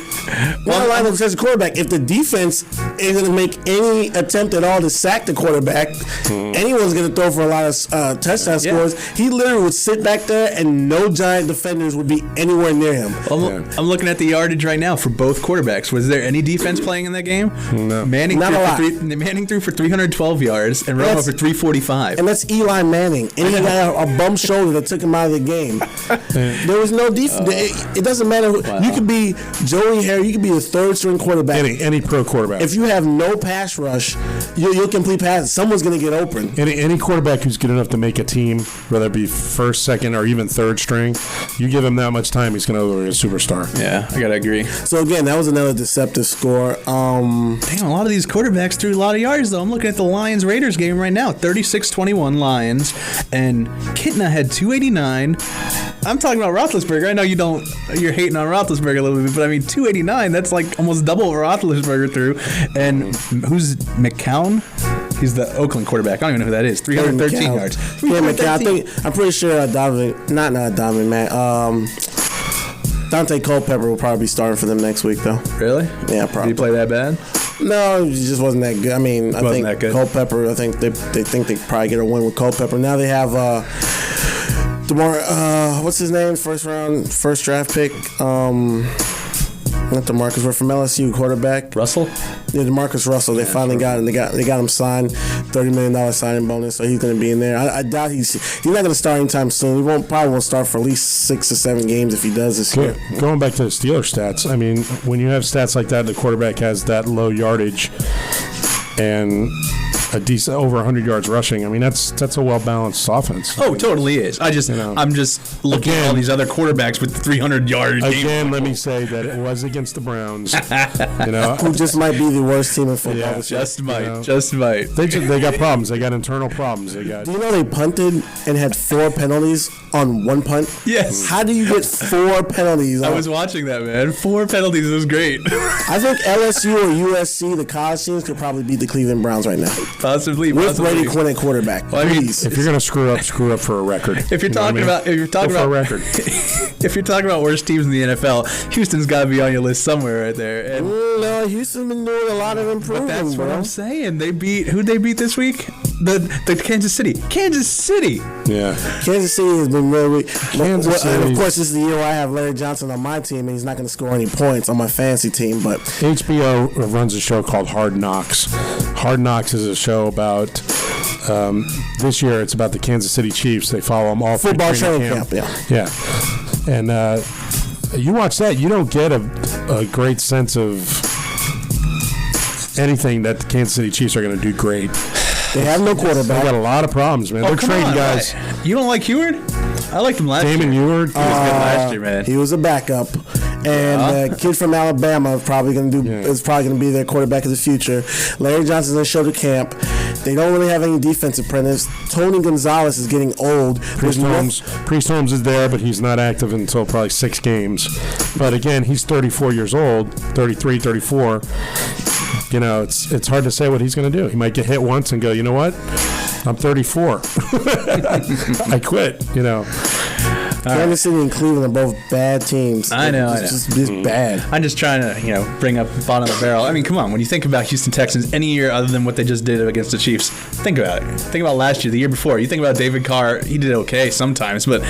not a line that protects the quarterback. If the defense is going to make any attempt at all to sack the quarterback, anyone's going to throw for a lot of touchdown scores. He literally would sit back there, and no Giant defenders would be anywhere near him. I'm looking at the yardage right now for both quarterbacks. Was there any defense playing in that game? No. Manning threw for 312 yards, and Romo for 345. And that's Eli Manning. And he had a bum shoulder that took him out of the game. There was no defense. It doesn't matter. You could be Joey Harry. You could be the third string quarterback. Any pro quarterback. If you have no pass rush, you'll complete passes. Someone's going to get open. Any quarterback who's good enough to make a team, whether it be first, second, or even third string, you give him that much time, he's going to be a superstar. Yeah, I got to agree. So, again, that was another deceptive score. Damn, a lot of these quarterbacks threw a lot of yards, though. I'm looking at the Lions-Raiders game right now. 36-21 Lions, and Kitna had 289. I'm talking about Roethlisberger. I know you're hating on Roethlisberger a little bit, but I mean, 289, that's like almost double what Roethlisberger threw. And who's McCown? He's the Oakland quarterback. I don't even know who that is. 313 yards. Yeah, McCown. I'm pretty sure Dante Culpepper will probably be starting for them next week, though. Really? Yeah, probably. Did he play that bad? No, he just wasn't that good. I mean, I think Culpepper, I think they think they probably get a win with Culpepper. Now they have what's his name? First draft pick. Not DeMarcus. We're from LSU quarterback. Russell? Yeah, DeMarcus Russell. They finally got him. They got him signed. $30 million signing bonus, so he's going to be in there. I doubt he's not going to start anytime soon. He probably won't start for at least 6 or 7 games if he does this year. Going back to the Steelers stats, I mean, when you have stats like that, the quarterback has that low yardage and a decent over 100 yards rushing. I mean, that's a well balanced offense. Oh, totally is. I'm just looking at all these other quarterbacks with 300 yards. Again, let me say that it was against the Browns. Who just might be the worst team in football. Yeah, just might. They got problems. They got internal problems. Do you know they punted and had 4 penalties on 1 punt? Yes. How do you get 4 penalties? I was watching that, man. 4 penalties. It was great. I think LSU or USC, the college teams, could probably beat the Cleveland Browns right now. Possibly. With Brady Quinn at quarterback. Well, I mean, if you're going to screw up for a record. If you're talking about worst teams in the NFL, Houston's got to be on your list somewhere right there. And no, Houston's been doing a lot of improvement. But that's what I'm saying. Who'd they beat this week? The Kansas City. Yeah. Kansas City has been really weak. And of City. course, this is the year where I have Larry Johnson on my team, and he's not going to score any points on my fantasy team. But HBO runs a show called Hard Knocks. Hard Knocks is a show about this year. It's about the Kansas City Chiefs. They follow them all football training camp. Yeah. And you watch that, you don't get a great sense of anything that the Kansas City Chiefs are going to do great. They have no quarterback. They got a lot of problems, man. They're trading guys. You don't like Heward? I liked him last year. Damon Eward. He was good last year, man. He was a backup. And the kid from Alabama is probably going to be their quarterback of the future. Larry Johnson's going to show to camp. They don't really have any defensive presence. Tony Gonzalez is getting old. Priest Holmes is there, but he's not active until probably 6 games. But again, he's 34 years old, 33, 34. It's hard to say what he's going to do. He might get hit once and go, you know what? I'm 34. I quit, Kansas City and Cleveland are both bad teams. I know. It's bad. I'm just trying to, bring up bottom of the barrel. I mean, come on. When you think about Houston Texans any year other than what they just did against the Chiefs, think about it. Think about last year, the year before. You think about David Carr. He did okay sometimes, but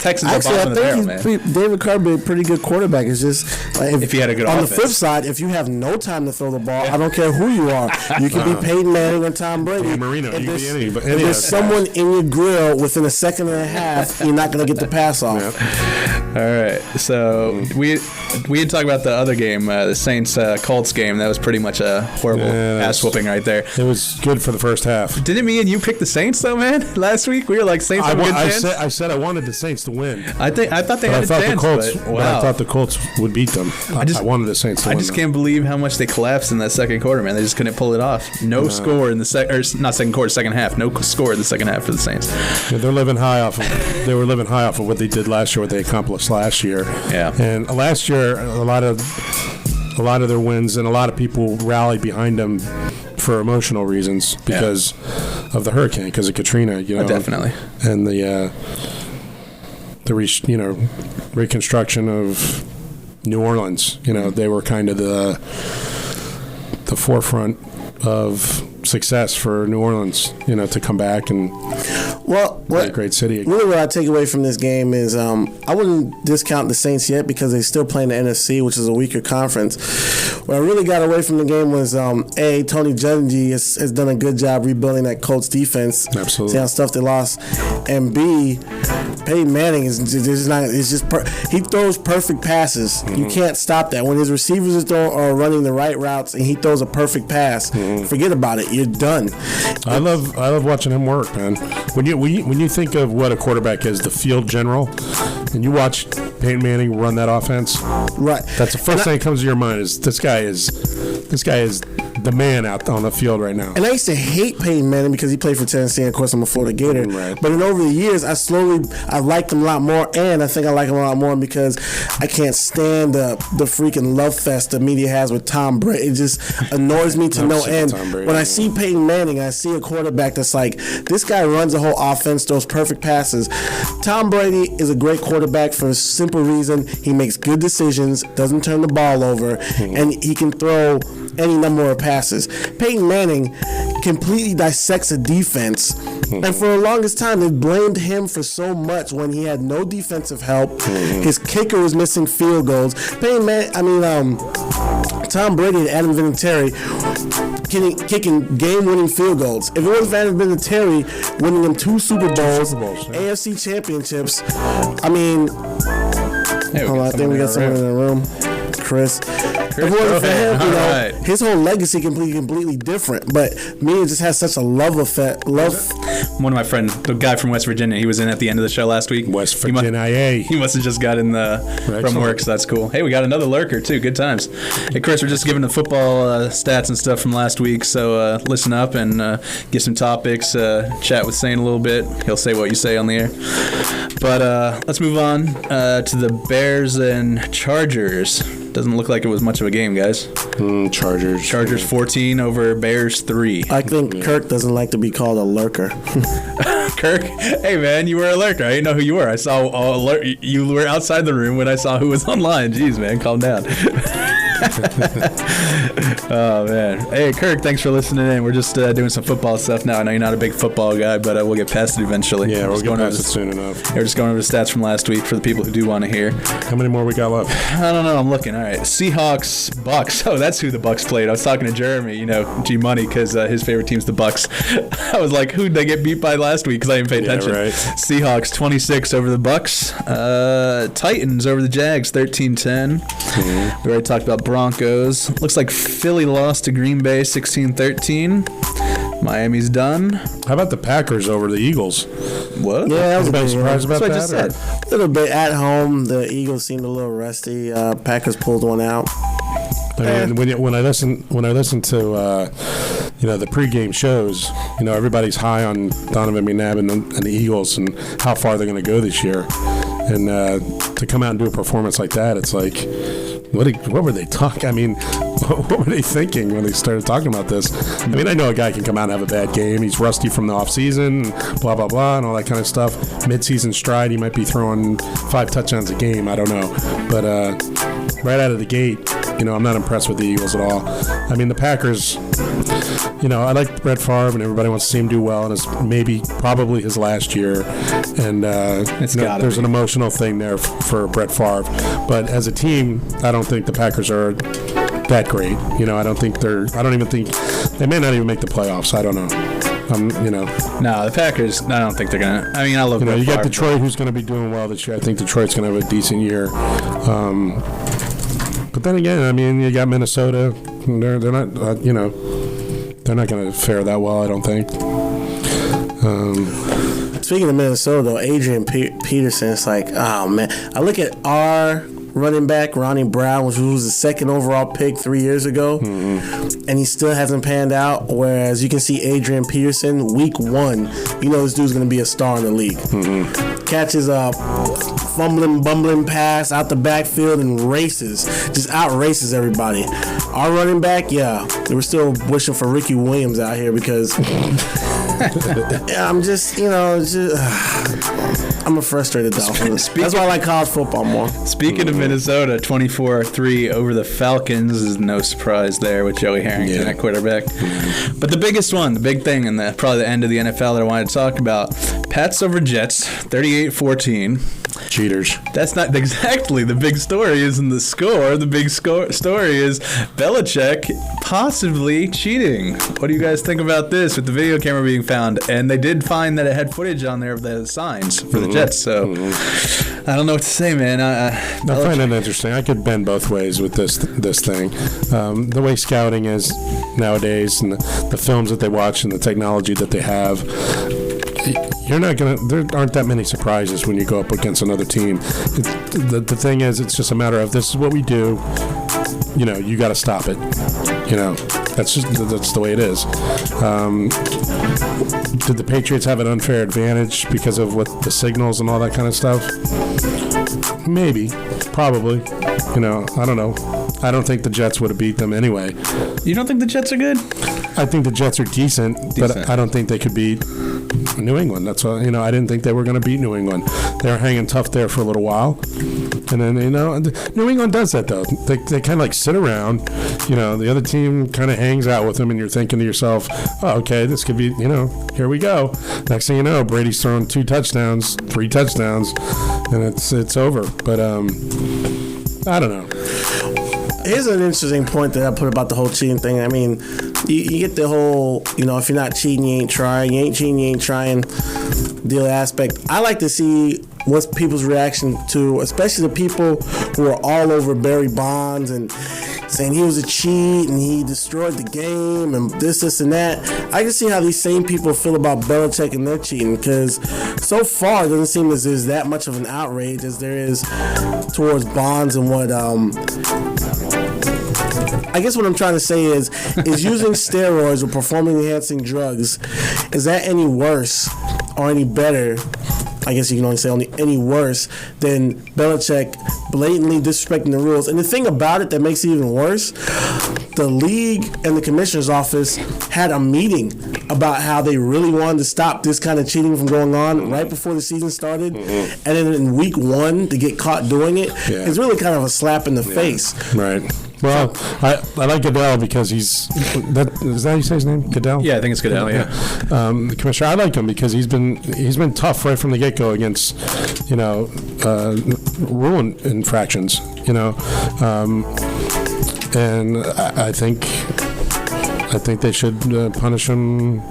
Texans are bottom of the barrel, man. David Carr be a pretty good quarterback. It's just if he had a good on offense. the flip side, if you have no time to throw the ball, I don't care who you are. You can be Peyton Manning or Tom Brady. Marino. If You can be if there's someone in your grill within a second and a half, you're not going to get the pass off. All right, so we didn't talk about the other game, the Saints Colts game. That was pretty much a horrible ass whooping right there. It was good for the first half. Didn't me and you pick the Saints though, man? Last week we were like Saints have a good chance. I said I wanted the Saints to win. I thought they had a chance. I thought the Colts would beat them. I wanted the Saints to win. I just can't believe how much they collapsed in that second quarter, man. They just couldn't pull it off. No score in the second half. No score in the second half for the Saints. Yeah, they're living high off. They were living high off of what they did last year, what they accomplished last year. Yeah. And last year, a lot of their wins and a lot of people rallied behind them for emotional reasons because of the hurricane, because of Katrina. Definitely. And the reconstruction of New Orleans. They were kind of the forefront of success for New Orleans, to come back and be a great city again. Really what I take away from this game is I wouldn't discount the Saints yet because they still play in the NFC, which is a weaker conference. What I really got away from the game was, A, Tony Dungy has done a good job rebuilding that Colts defense. Absolutely. See how stuff they lost. And B, Peyton Manning he throws perfect passes. You can't stop that. When his receivers are running the right routes and he throws a perfect pass, forget about it. You're done. I love watching him work, man. When you think of what a quarterback is, the field general, and you watch Peyton Manning run that offense, right? That's the first thing that comes to your mind is this guy is the man out on the field right now. And I used to hate Peyton Manning because he played for Tennessee, and of course I'm a Florida Gator. Right. But over the years, I liked him a lot more, and I think I like him a lot more because I can't stand the freaking love fest the media has with Tom Brady. It just annoys me to no end. When I see Peyton Manning, I see a quarterback that's like, this guy runs the whole offense, throws perfect passes. Tom Brady is a great quarterback for a simple reason. He makes good decisions, doesn't turn the ball over, and he can throw any number of passes. Peyton Manning completely dissects a defense, and for the longest time they blamed him for so much when he had no defensive help. His kicker was missing field goals. Tom Brady and Adam Vinatieri kicking game-winning field goals. If it wasn't for Adam Vinatieri winning them 2 Super Bowls, AFC championships, I think we got someone in the room. Chris. If it wasn't for him, his whole legacy completely different. But me, it just has such a love effect. One of my friends, the guy from West Virginia, he was in at the end of the show last week. West Virginia. He must have just got in from work, so that's cool. Hey, we got another lurker too. Good times. Hey, Chris, we're just giving the football stats and stuff from last week, so listen up and get some topics. Chat with Saint a little bit. He'll say what you say on the air. But let's move on to the Bears and Chargers. Doesn't look like it was much of a game, guys. Chargers 14 over Bears 3. I think Kirk doesn't like to be called a lurker. Kirk, hey man, you were a lurker. I didn't know who you were. I saw you were outside the room when I saw who was online. Jeez, man, calm down. Oh man, hey Kirk, thanks for listening in. We're just doing some football stuff now. I know you're not a big football guy, but we'll get past it eventually. Yeah, we'll get past it soon enough. We're just going over the stats from last week for the people who do want to hear. How many more we got left? I don't know. I'm looking. All right, Seahawks, Bucks. Oh, that's who the Bucks played. I was talking to Jeremy, G Money, because his favorite team's the Bucks. I was like, who'd they get beat by last week? Because I didn't pay attention. Right. Seahawks 26 over the Bucks. Titans over the Jags 13-10. We already talked about Broncos. Looks like Philly lost to Green Bay 16-13. Miami's done. How about the Packers over the Eagles? What? Yeah, I was surprised about that. That's what I just said. A little bit at home. The Eagles seemed a little rusty. Packers pulled one out. And when I listen to the pregame shows, everybody's high on Donovan McNabb and the Eagles and how far they're going to go this year, and to come out and do a performance like that, it's like, what were they talking? I mean, what were they thinking when they started talking about this? I mean, I know a guy can come out and have a bad game. He's rusty from the offseason, blah, blah, blah, and all that kind of stuff. Mid-season stride, he might be throwing 5 touchdowns a game. I don't know. But right out of the gate, I'm not impressed with the Eagles at all. I mean, the Packers, I like Brett Favre, and everybody wants to see him do well, and it's probably his last year. And there's an emotional thing there for Brett Favre. But as a team, I don't think the Packers are that great. I don't even think they may not even make the playoffs. I don't know. No, the Packers, I don't think they're going to. I mean, I love Brett you got Favre, Detroit, who's going to be doing well this year. I think Detroit's going to have a decent year. But then again, I mean, you got Minnesota. They're not, they're not going to fare that well, I don't think. Speaking of Minnesota, though, Adrian Peterson, it's like, oh, man. I look at our running back, Ronnie Brown, which was the second overall pick 3 years ago, and he still hasn't panned out, whereas you can see Adrian Peterson, week 1, this dude's going to be a star in the league. Catches a bumbling pass out the backfield and just out-races everybody. Our running back, we're still wishing for Ricky Williams out here because I'm just, I'm a frustrated Dolphin. That's why I like college football more. Speaking of Minnesota, 24-3 over the Falcons is no surprise there with Joey Harrington at quarterback. But the biggest one, the big thing, and probably the end of the NFL that I wanted to talk about, Pats over Jets, 38-14. Cheaters. That's not exactly the big story, isn't the score. The big story is Belichick possibly cheating. What do you guys think about this with the video camera being found? And they did find that it had footage on there of the signs for the Jets. So I don't know what to say, man. I find it interesting. I could bend both ways with this thing. The way scouting is nowadays, and the films that they watch, and the technology that they have. There aren't that many surprises when you go up against another team. The thing is, it's just a matter of, this is what we do. You got to stop it. That's the way it is. Did the Patriots have an unfair advantage because of what the signals and all that kind of stuff? Maybe, probably. I don't know. I don't think the Jets would have beat them anyway. You don't think the Jets are good? I think the Jets are decent. But I don't think they could beat New England. That's why, I didn't think they were going to beat New England. They were hanging tough there for a little while. And then, New England does that, though. They kind of like sit around. The other team kind of hangs out with them, and you're thinking to yourself, oh, okay, this could be, here we go. Next thing you know, Brady's throwing 2 touchdowns, 3 touchdowns, and it's over. But I don't know. Here's an interesting point that I put about the whole cheating thing. I mean, you get the whole, if you're not cheating, you ain't trying. You ain't cheating, you ain't trying deal aspect. I like to see what's people's reaction to, especially the people who are all over Barry Bonds and saying he was a cheat and he destroyed the game and this and that. I can see how these same people feel about Belichick and their cheating, because so far it doesn't seem as there's that much of an outrage as there is towards Bonds and what I guess what I'm trying to say is using steroids or performance-enhancing drugs, is that any worse or any better? I guess you can only say any worse than Belichick blatantly disrespecting the rules. And the thing about it that makes it even worse, the league and the commissioner's office had a meeting about how they really wanted to stop this kind of cheating from going on right before the season started. And then in week 1 to get caught doing it, it's really kind of a slap in the face. Right. Well, I like Goodell because is that how you say his name? Goodell? Yeah, I think it's Goodell, yeah. The commissioner, I like him because he's been tough right from the get-go against, rule infractions, and I think they should punish him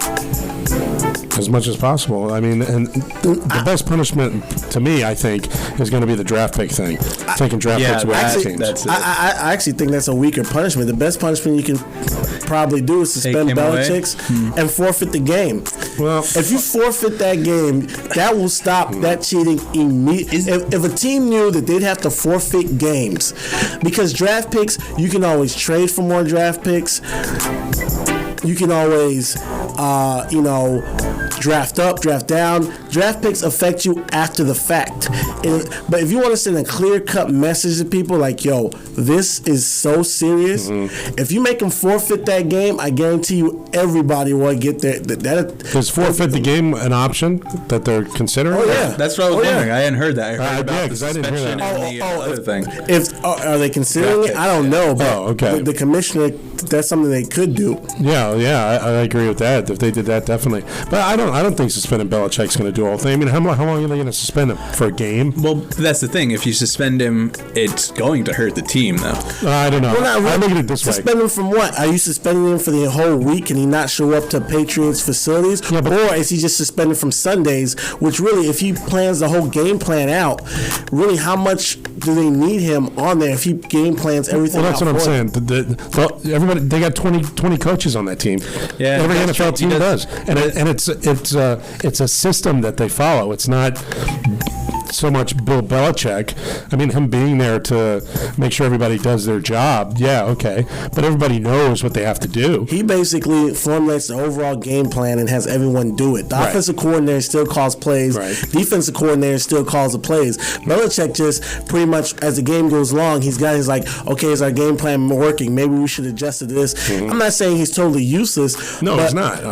as much as possible. I mean, and the best punishment to me, I think, is going to be the draft pick thing. Taking draft picks with teams. I actually think that's a weaker punishment. The best punishment you can probably do is suspend Belichick's and forfeit the game. Well, if you forfeit that game, that will stop that cheating immediately. If a team knew that they'd have to forfeit games, because draft picks, you can always trade for more draft picks. You can always, draft up, draft down. Draft picks affect you after the fact. But if you want to send a clear-cut message to people like, yo, this is so serious, if you make them forfeit that game, I guarantee you everybody will get there. Is forfeit the game an option that they're considering? Oh, yeah. That's what I was wondering. I hadn't heard that. I heard about the 'cause I didn't hear suspension that. and the other thing. Are they considering it? I don't know. But okay. the commissioner, that's something they could do. Yeah, I agree with that. If they did that, definitely. But I don't think suspending Belichick's going to do all the thing. I mean, how long are they going to suspend him for a game? Well, that's the thing. If you suspend him, it's going to hurt the team, though. I don't know. I look at it this way. Suspend him from what? Are you suspending him for the whole week? Can he not show up to Patriots facilities? Yeah, or is he just suspended from Sundays? Which really, if he plans the whole game plan out, really, how much do they need him on there if he game plans everything Well, that's out what I'm for saying. Everybody, they got 20 coaches on that team. Yeah, every that's NFL true. team does, and it's a system that they follow. It's not so much Bill Belichick. I mean, him being there to make sure everybody does their job. Yeah, okay, but everybody knows what they have to do. He basically formulates the overall game plan and has everyone do it. The offensive coordinator still calls plays. Right. Defensive coordinator still calls the plays. Belichick just pretty much, as the game goes along, he's like, okay, is our game plan working? Maybe we should adjust to this. I'm not saying he's totally useless. No, but, he's not.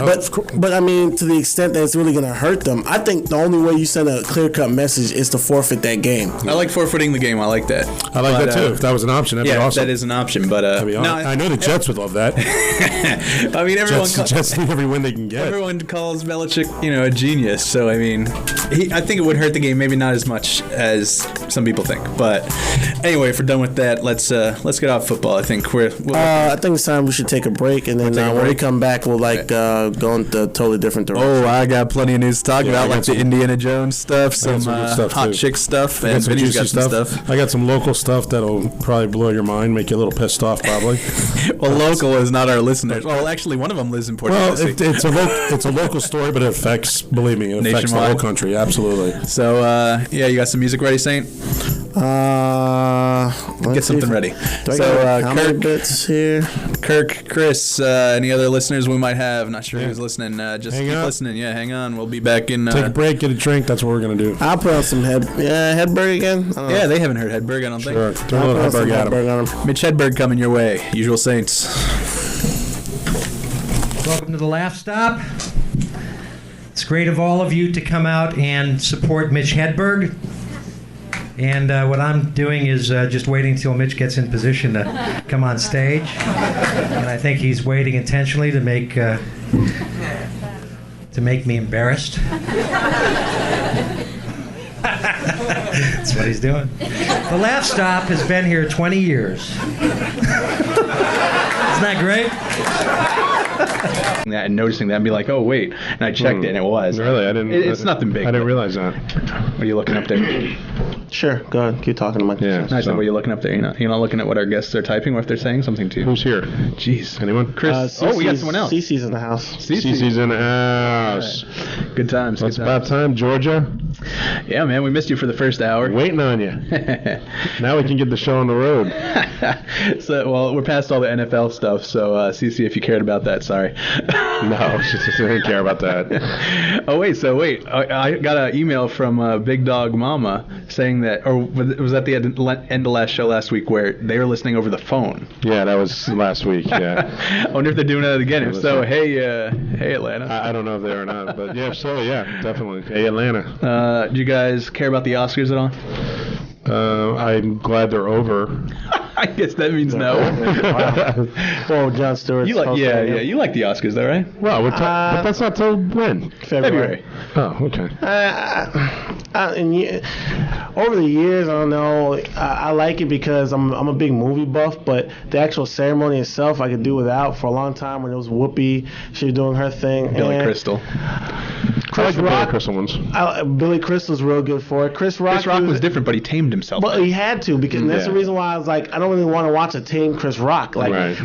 But I mean, to the extent that it's really going to hurt them, I think the only way you send a clear-cut message is to forfeit that game. I like forfeiting the game. I like that. I like that too. If that was an option, that'd be awesome. That is an option. But I know the Jets would love that. I mean, everyone Jets need every win they can get. Everyone calls Belichick, a genius. So I mean, I think it would hurt the game. Maybe not as much as some people think. But anyway, if we're done with that, let's get off football. I think I think it's time we should take a break, and then when we come back, we'll go into a totally different direction. Oh, I got plenty of news to talk about, like the Indiana Jones stuff, some hot chick stuff, and Vinny's got some stuff. I got some local stuff that'll probably blow your mind, make you a little pissed off, probably. Well, local is not our listeners. Well, actually, one of them lives in Port Tennessee. It's a local story, but it affects, believe me, it affects the whole country. Absolutely. So, you got some music ready, Saint? Get something ready. Kirk bits here. Kirk, Chris, any other listeners we might have? Not sure who's listening. Just keep listening. Yeah, hang on. We'll be back in. Take a break, get a drink. That's what we're gonna do. I'll put on some Hedberg again. Yeah, they haven't heard Hedberg. I don't think. Sure. Throw a little Hedberg at him. Mitch Hedberg coming your way. Usual Saints. Welcome to the Laugh Stop. It's great of all of you to come out and support Mitch Hedberg. And what I'm doing is just waiting until Mitch gets in position to come on stage. And I think he's waiting intentionally to make me embarrassed. That's what he's doing. The Laugh Stop has been here 20 years. Isn't that great? That and noticing that and be like, oh wait, and I checked it and it was. Really, I didn't. It's nothing big. I didn't realize that. What are you looking up there? Sure, go ahead. Keep talking to Mike. Yeah. Nice. What are you looking up there? You're not looking at what our guests are typing or if they're saying something to you. Who's here? Jeez. Anyone? Chris. We got someone else. Cece's in the house. Cece's in the house. Right. Good times. It's about time, Georgia. Yeah, man. We missed you for the first hour. Waiting on you. Now we can get the show on the road. So, we're past all the NFL stuff. So, Cece, if you cared about that, sorry. No, she didn't care about that. Oh, wait. I got an email from Big Dog Mama saying that, or was that the end of last show last week where they were listening over the phone? Yeah, that was last week, yeah. I wonder if they're doing that again. If so, hey, Atlanta. I don't know if they are or not, but yeah, so yeah, definitely. Hey, Atlanta. Do you guys care about the Oscars at all? I'm glad they're over. I guess that means no. Well, Jon Stewart's you like the Oscars though, right? Well, but that's not till when? February. Oh, okay. Over the years, I don't know. I like it because I'm a big movie buff, but the actual ceremony itself, I could do without. For a long time, when it was Whoopi, she was doing her thing. Billy Crystal. I like the Billy Crystal ones. Billy Crystal's real good for it. Chris Rock was different, but he tamed himself. But he had to because that's the reason why I was like, I don't really want to watch a tame Chris Rock,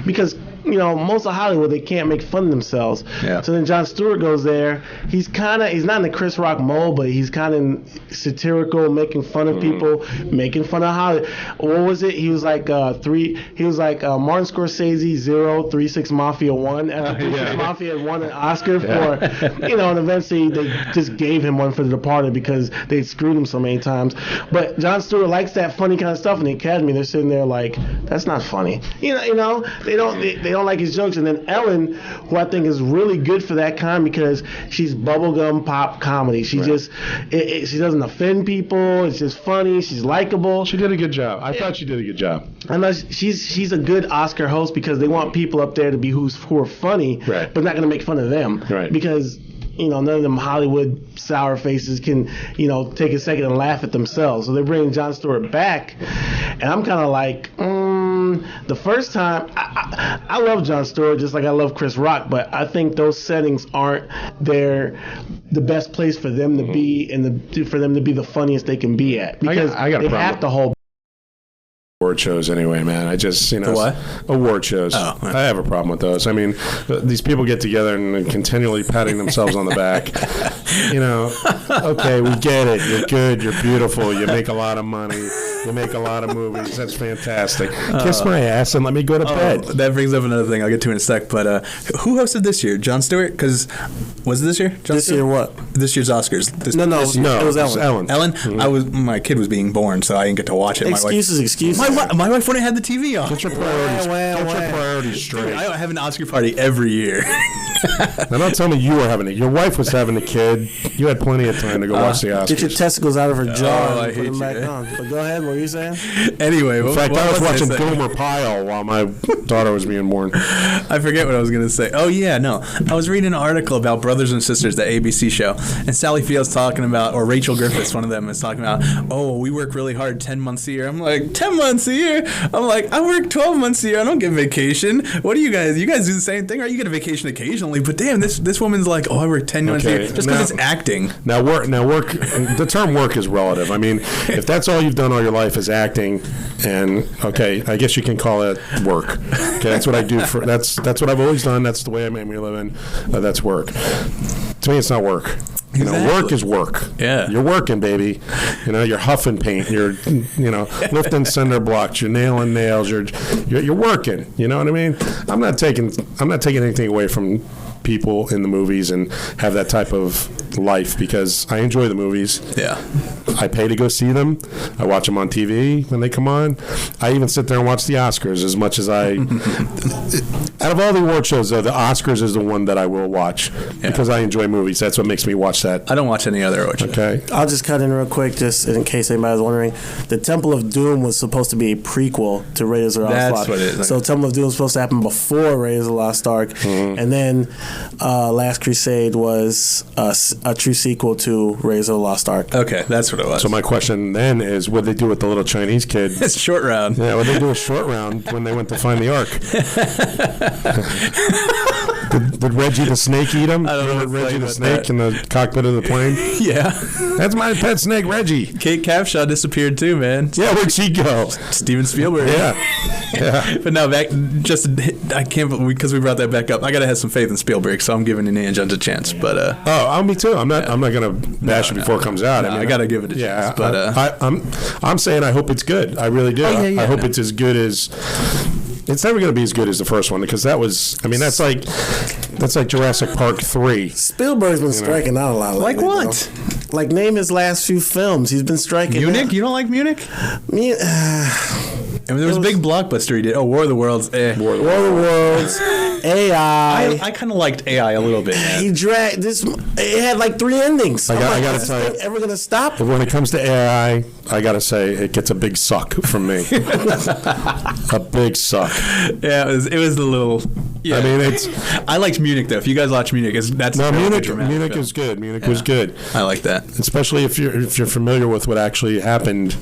because most of Hollywood, they can't make fun of themselves. Yeah. So then Jon Stewart goes there. He's not in the Chris Rock mold, but he's kind of satirical, making fun of people, making fun of Hollywood. What was it? He was like Martin Scorsese 036 Mafia 1. After 36 Mafia had won an Oscar for, and eventually they just gave him one for The Departed because they screwed him so many times. But Jon Stewart likes that funny kind of stuff in the Academy. They're sitting there like, that's not funny. They don't like his jokes. And then Ellen, who I think is really good for that kind because she's bubblegum pop comedy. She she doesn't offend people. It's just funny. She's likable. She did a good job. I thought she did a good job. Unless she's a good Oscar host because they want people up there to be who are funny, but not going to make fun of them. Right. Because none of them Hollywood sour faces can, take a second and laugh at themselves. So they're bringing Jon Stewart back, and I'm kind of like, the first time, I love Jon Stewart just like I love Chris Rock, but I think those settings aren't the best place for them to be and for them to be the funniest they can be at because I got a they problem. have to hold. Award shows anyway, man. I just, The what? Award shows. Oh, right. I have a problem with those. I mean, these people get together and continually patting themselves on the back. Okay, we get it. You're good. You're beautiful. You make a lot of money. You make a lot of movies. That's fantastic. Kiss my ass and let me go to bed. That brings up another thing I'll get to in a sec. But who hosted this year? Jon Stewart? Because was it this year? This year what? This year's Oscars. No, it was Ellen. Ellen? Mm-hmm. My kid was being born, so I didn't get to watch it. Excuses. My wife wouldn't have the TV on. Get your priorities straight. Dude, I have an Oscar party every year. Now, don't tell me you were having it. Your wife was having a kid. You had plenty of time to go watch the Oscars. Get your testicles out of her jaw I and put hate them you, back man. on. But go ahead, what were you saying? Anyway, In fact, I was watching Gomer Gomer Pyle while my daughter was being born. I forget what I was going to say. Oh, yeah, no. I was reading an article about Brothers and Sisters, the ABC show, and Sally Field's talking about, or Rachel Griffiths, one of them, is talking about, we work really hard 10 months a year. I'm like, 10 months a year? I'm like, I work 12 months a year. I don't get vacation. What do you guys? You guys do the same thing, right? You get a vacation occasionally, but damn, this woman's like, I work 10 months a year. Just because it's acting. Now work. The term work is relative. I mean, if that's all you've done all your life is acting, and I guess you can call it work. Okay, that's what I do that's what I've always done. That's the way I make my living. That's work. To me, it's not work. Work is work. Yeah. You're working, baby. You're huffing paint. You're, lifting cinder blocks. You're nailing nails. You're working. You know what I mean? I'm not taking anything away from people in the movies and have that type of life because I enjoy the movies. Yeah. I pay to go see them. I watch them on TV when they come on. I even sit there and watch the Oscars as much as I... Out of all the award shows, though, the Oscars is the one that I will watch because I enjoy movies. That's what makes me watch that. I don't watch any other award shows. Okay. I'll just cut in real quick, just in case anybody was wondering. The Temple of Doom was supposed to be a prequel to Raiders of the Lost Ark. That's what it is. So Temple of Doom was supposed to happen before Raiders of the Lost Ark, and then Last Crusade was a true sequel to Raiders of the Lost Ark. Okay, that's what it was. So my question then is, what did they do with the little Chinese kid? It's short round. Yeah, what did they do a short round when they went to find the Ark? Did Reggie the snake eat him? I don't know Remember what to Reggie say the about snake that. in the cockpit of the plane? Yeah. That's my pet snake, Reggie. Kate Capshaw disappeared too, man. Yeah, where'd she go? Steven Spielberg. Yeah. But no, I can't believe, because we brought that back up. I gotta have some faith in Spielberg, so I'm giving Indiana Jones a chance. But Me too. I'm not gonna bash it before it comes out. No, I gotta give it a chance. But I'm saying I hope it's good. I really do. I hope it's as good as. It's never going to be as good as the first one because that was. I mean, that's like Jurassic Park 3. Spielberg's been striking out a lot lately. like what? Though. Like name his last few films. He's been striking Munich? out. You don't like Munich? I mean, there was a big blockbuster he did. Oh, War of the Worlds. War of the Worlds, AI. I kind of liked AI a little bit. Man. He dragged this. It had like 3 endings. I gotta is tell this you, thing ever gonna stop? when it comes to AI, I gotta say it gets a big suck from me. A big suck. Yeah, it was a little. Yeah. I mean, it's. I liked Munich though. If you guys watch Munich, that's No, a really Munich dramatic film. is good. Munich was good, I like that. especially if you're familiar with what actually happened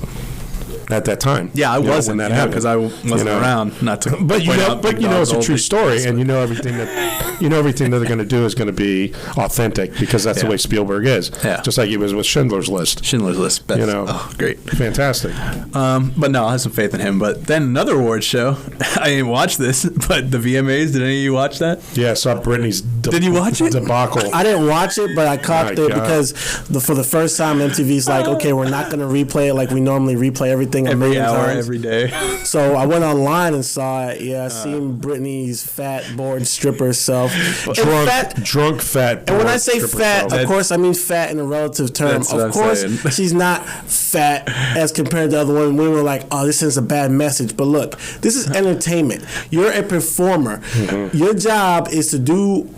at that time. Yeah, I wasn't when that because I wasn't around. Not to. But you point know, out Big it's Dog's a old true big- story, and you know everything that you know everything that they're going to do is going to be authentic because that's the way Spielberg is. Yeah. Just like he was with Schindler's List. Schindler's List. Best. You know, great. Fantastic. But no, I have some faith in him. But then another awards show. I didn't watch this, but the VMAs. Did any of you watch that? Yeah, I saw Britney's Did you watch it? debacle. I didn't watch it, but I caught it because for the first time, MTV's like, okay, we're not going to replay it like we normally replay everything a Every million hour, times. every day. So I went online and saw it. Yeah, I seen Britney's fat, bored stripper self. Drunk, fat. And when I say fat, self. of course, I mean fat in a relative term. That's what Of I'm course, saying. she's not fat as compared to other women. We were like, oh, this sends a bad message. But look, this is entertainment. You're a performer. Mm-hmm. Your job is to do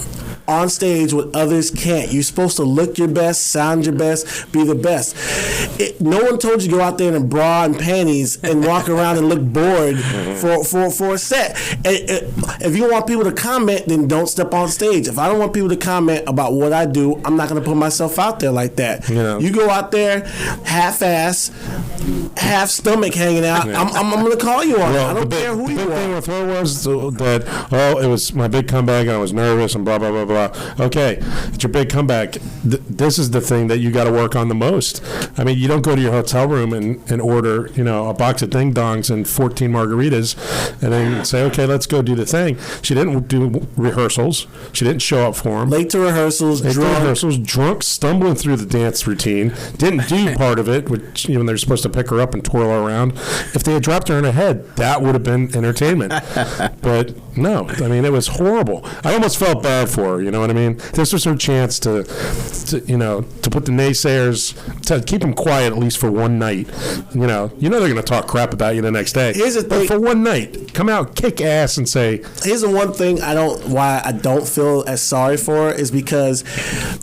on stage what others can't. You're supposed to look your best, sound your best, be the best. No one told you to go out there in a bra and panties and walk around and look bored for a set. If you want people to comment, then don't step on stage. If I don't want people to comment about what I do, I'm not going to put myself out there like that. Yeah. You go out there half-ass, half stomach hanging out, I'm going to call you on it. I don't care who you The big thing are. with her was that, it was my big comeback and I was nervous and blah, blah, blah, blah. Okay, it's your big comeback. This is the thing that you got to work on the most. I mean, you don't go to your hotel room and order, a box of ding dongs and 14 margaritas and then say, okay, let's go do the thing. She didn't do rehearsals. She didn't show up for them. Late to rehearsals, Drunk, stumbling through the dance routine. Didn't do part of it, which even they're supposed to pick her up and twirl her around. If they had dropped her in her head, that would have been entertainment. But no, I mean, it was horrible. I almost felt bad for her. You know what I mean? This was her chance to put the naysayers, to keep them quiet at least for one night. They're going to talk crap about you the next day. Here's the but thing. for one night, come out, kick ass, and say. Here's the one thing why I don't feel as sorry for her is because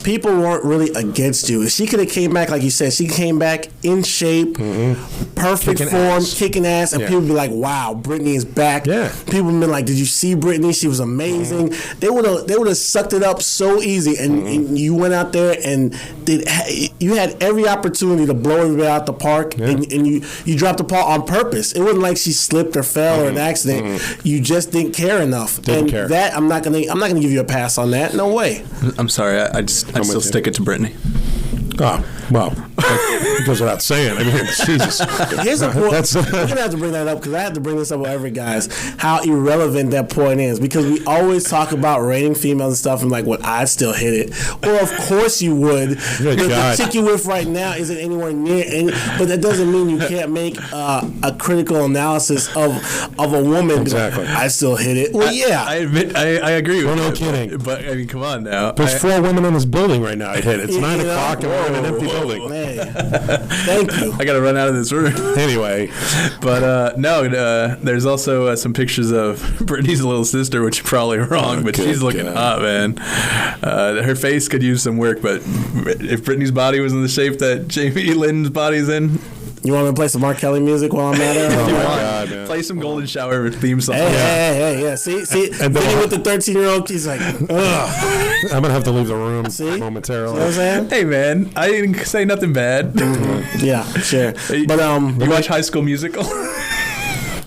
people weren't really against you. If she could have came back, like you said, she came back in shape, perfect Kicking form, ass. kicking ass, and people would be like, "Wow, Britney is back." Yeah. People would be like, "Did you see Britney? She was amazing." They would have sucked it up so easy, and you went out there and you had every opportunity to blow everybody out the park, and you dropped the ball on purpose. It wasn't like she slipped or fell or an accident. You just didn't care enough. Didn't care. That I'm not gonna give you a pass on that. No way. I'm sorry. I'd still stick it to Brittany. Oh, well, it goes without saying. I mean, Jesus. Here's a point. We're gonna have to bring that up because I have to bring this up with every guys. How irrelevant that point is because we always talk about rating females and stuff and like, "Well, I'd still hit it." Well, of course you would. The chick you with right now isn't anywhere near any, but that doesn't mean you can't make a critical analysis of a woman. Exactly. Like, I still hit it. Well, yeah. I admit, I agree with you. No kidding. But I mean, come on now. There's 4 women in this building right now. I hit it. It's 9 know? o'clock and we're in an empty building. Hey, thank you. I got to run out of this room. Anyway, But there's also some pictures of Brittany's little sister, which you're probably wrong, but she's looking hot, man. Her face could use some work, but if Brittany's body was in the shape that Jamie Lynn's body's in, You want me to play some R. Kelly music while I'm at it? oh my God, man. play some Golden Shower theme song. Hey, yeah. See, And Vinny then- with the 13-year-old, he's like, ugh. I'm gonna have to leave the room See? momentarily. You know what I'm saying? Hey man, I didn't say nothing bad. Yeah, sure. But You watch High School Musical?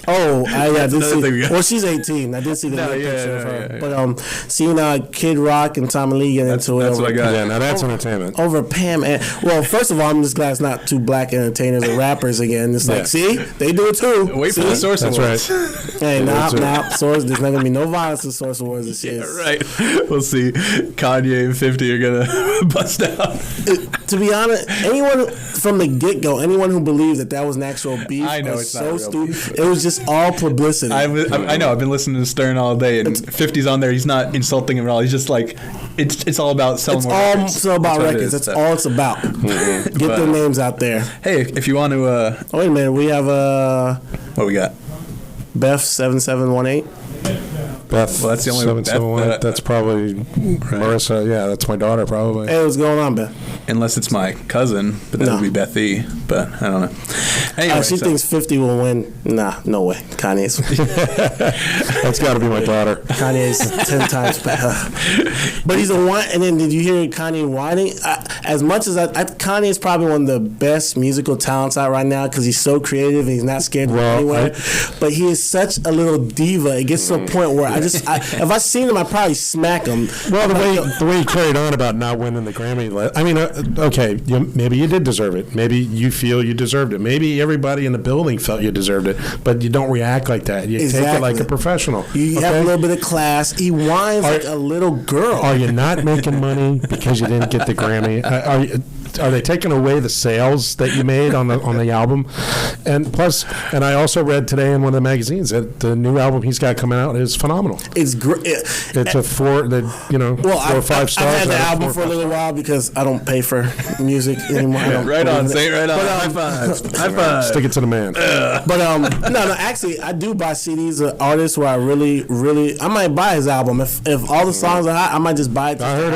I did another thing we see. got. Well, she's 18. I did see the No, new yeah, picture of yeah, her. yeah. But seeing Kid Rock and Tommy Lee get into it That's over, what I got. Yeah, now that's entertainment. over Pam. And well, first of all, I'm just glad it's not 2 black entertainers or rappers again. It's like, Yeah. see, they do it too. Wait for See? the Source That's Awards. right. Hey, That's nah. Source. There's not gonna be no violence in Source Awards this year. Right. We'll see. Kanye and 50 are gonna bust out. To be honest, anyone from the get-go, anyone who believes that was an actual beef, I know is it's not so real stupid. beef. It was just all publicity. I know. I've been listening to Stern all day, and 50's on there. He's not insulting him at all. He's just like, it's all about selling it's more all records. so about That's what it records. is. That's all it's about. Get But- their names out there. Hey, if you want to, Oh, wait a minute. We have what we got? Beth 7718. Beth, Well, that's the only 771. Beth, That's probably Marissa. Yeah, that's my daughter, probably. Hey, what's going on, Beth? Unless it's my cousin, but that No. would be Beth E. But I don't know. Anyway, She so- thinks 50 will win. Nah, no way. Kanye's That's got to be my daughter. 10 times better. But he's a whine. And then did you hear Kanye whining? As much as Kanye is probably one of the best musical talents out right now because he's so creative and he's not scared to go Well, anywhere. But he is such a little diva. It gets to a point where I If I seen him, I'd probably smack him. Well, the way he carried on about not winning the Grammy, I mean, okay, maybe you did deserve it. Maybe you feel you deserved it. Maybe everybody in the building felt you deserved it, but you don't react like that. You take it like a professional. You have a little bit of class. He whines like a little girl. Are you not making money because you didn't get the Grammy? Are they taking away the sales that you made on the album? And plus, and I also read today in one of the magazines that the new album he's got coming out is phenomenal. It's great. It's a 4 or 5 stars. I had the album for a little while because I don't pay for music anymore. Right on, Saint. Right on. High five. High five. Stick it to the man. But no. Actually, I do buy CDs of artists where I really, I might buy his album if all the songs are hot. I might just buy it. I heard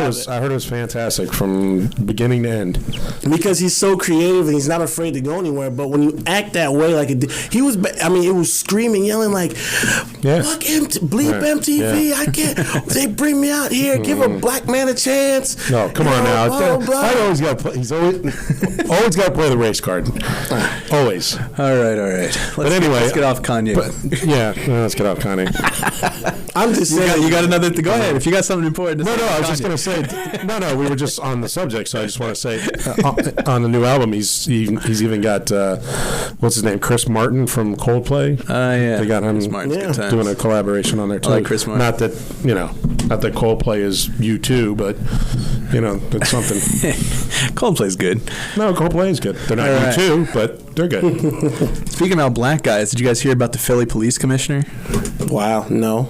it was fantastic from beginning to end. Because he's so creative and he's not afraid to go anywhere. But when you act that way, like it was screaming, yelling like, "Fuck bleep MTV! Yeah. I can't. They bring me out here. Give a black man a chance." No, come on now. I always got to play. He's always got to play the race card. Always. All right. Let's get off Kanye. Let's get off Kanye. I'm just saying. You got another thing? Go ahead. If you got something important to say. No. I was just going to say. No. We were just on the subject, so I just want to say. On the new album, he's even got what's his name, Chris Martin from Coldplay. Yeah, they got him doing a collaboration on there too. I like Chris Martin. Not that Coldplay is U2, but it's something. Coldplay's good. No, Coldplay is good. They're not U2, but they're good. Speaking about black guys, did you guys hear about the Philly police commissioner? Wow, no.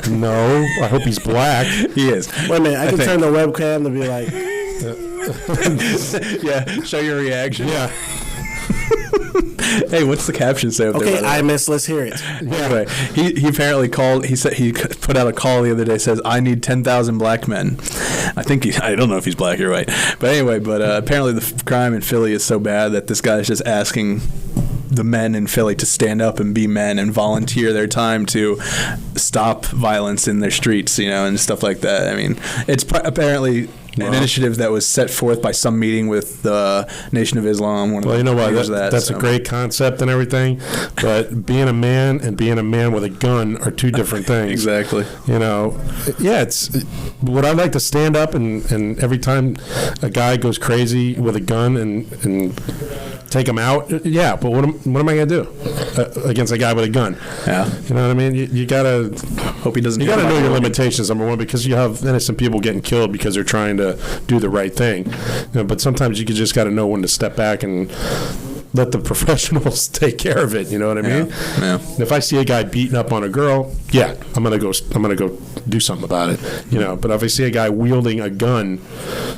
I hope he's black. He is. Wait a minute, I can turn the webcam to be like. Yeah, show your reaction. Yeah. Hey, what's the caption say? Okay, let's hear it. Anyway, he apparently called. He said he put out a call the other day. Says, "I need 10,000 black men." I don't know if he's black or white, but anyway. But apparently the crime in Philly is so bad that this guy is just asking the men in Philly to stand up and be men and volunteer their time to stop violence in their streets, and stuff like that. I mean, it's apparently an initiative that was set forth by some meeting with the Nation of Islam. Well, you know what? That's a great concept and everything, but being a man and being a man with a gun are two different things. Exactly. It's would I like to stand up and every time a guy goes crazy with a gun and take him out? Yeah, but what am I going to do against a guy with a gun? Yeah. You know what I mean? You got to hope he doesn't. You got to know your limitations, number one, because you have innocent people getting killed because they're trying to do the right thing. But sometimes you just got to know when to step back and let the professionals take care of it. You know what I mean? Yeah. If I see a guy beating up on a girl, I'm gonna go do something about it. But if I see a guy wielding a gun,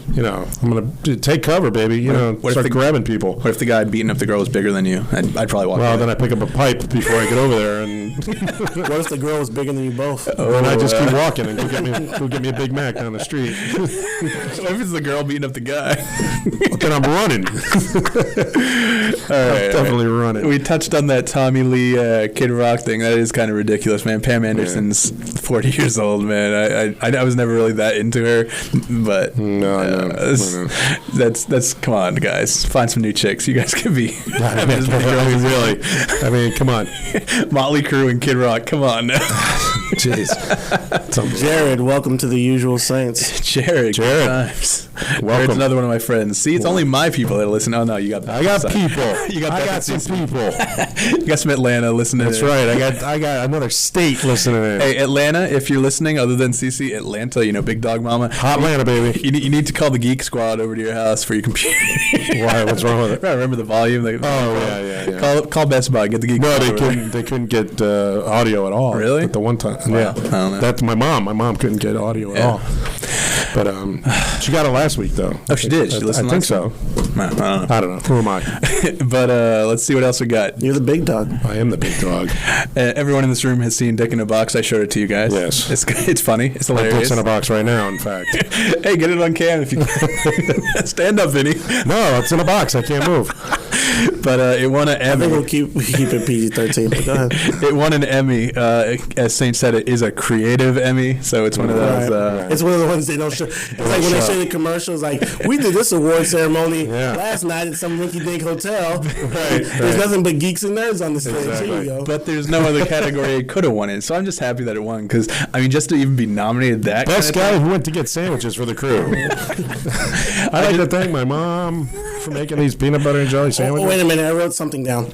I'm gonna take cover, baby. Start grabbing people. What if the guy beating up the girl was bigger than you? I'd probably walk. Well, then I pick up a pipe before I get over there. And what if the girl was bigger than you both? And I just keep walking and go get me a Big Mac down the street. What if it's the girl beating up the guy? Then I'm running. Definitely running. We touched on that Tommy Lee Kid Rock thing. That is kind of ridiculous, man. Pam Anderson's 40 years old, man. I was never really that into her, but no. That's come on, guys. Find some new chicks. You guys can be. Really. I mean, come on. Motley Crue and Kid Rock. Come on now. Jeez. Jared, welcome to the Usual Saints. Jared. Times. Welcome. Jared's another one of my friends. See, it's only my people that listen. Oh no, you got. I got people. I got some people. You got some Atlanta listening. That's right. I got another state listening in. Hey, Atlanta, if you're listening, other than CC, Atlanta, Big Dog Mama. Hot Atlanta, baby. You need to call the Geek Squad over to your house for your computer. Why? What's wrong with it? Remember the volume? Yeah. Call Best Buy. Get the Geek Squad. No, they couldn't get audio at all. Really? At the one time. Wow. Yeah. I don't know. That's my mom. My mom couldn't get audio at all. But she got it last week, though. Oh, she did? She listened I think so. I don't know. Who am I? But let's see what else we got. You're the big dog. I am the big dog. Everyone in this room has seen Dick in a Box. I showed it to you guys. Yes. It's funny. It's hilarious. Dick's in a box right now, in fact. Hey, get it on cam if you can. Stand up, Vinny. No, it's in a box. I can't move. But it won an I think Emmy. we'll keep it PG-13. But go ahead. It won an Emmy. As Saint said, it is a creative Emmy, so it's one of those. Right. It's one of the ones they don't show. It's like when they show the commercials, like, we did this award ceremony last night at some rinky-dink hotel. There's nothing but geeks and nerds on the stage. Exactly. Here you go. But there's no other category it could have won in, so I'm just happy that it won. Because I mean, just to even be nominated that Best kind of guy who went to get sandwiches for the crew. I'd like to thank my mom for making these peanut butter and jelly sandwiches. Oh, wait a minute. I wrote something down.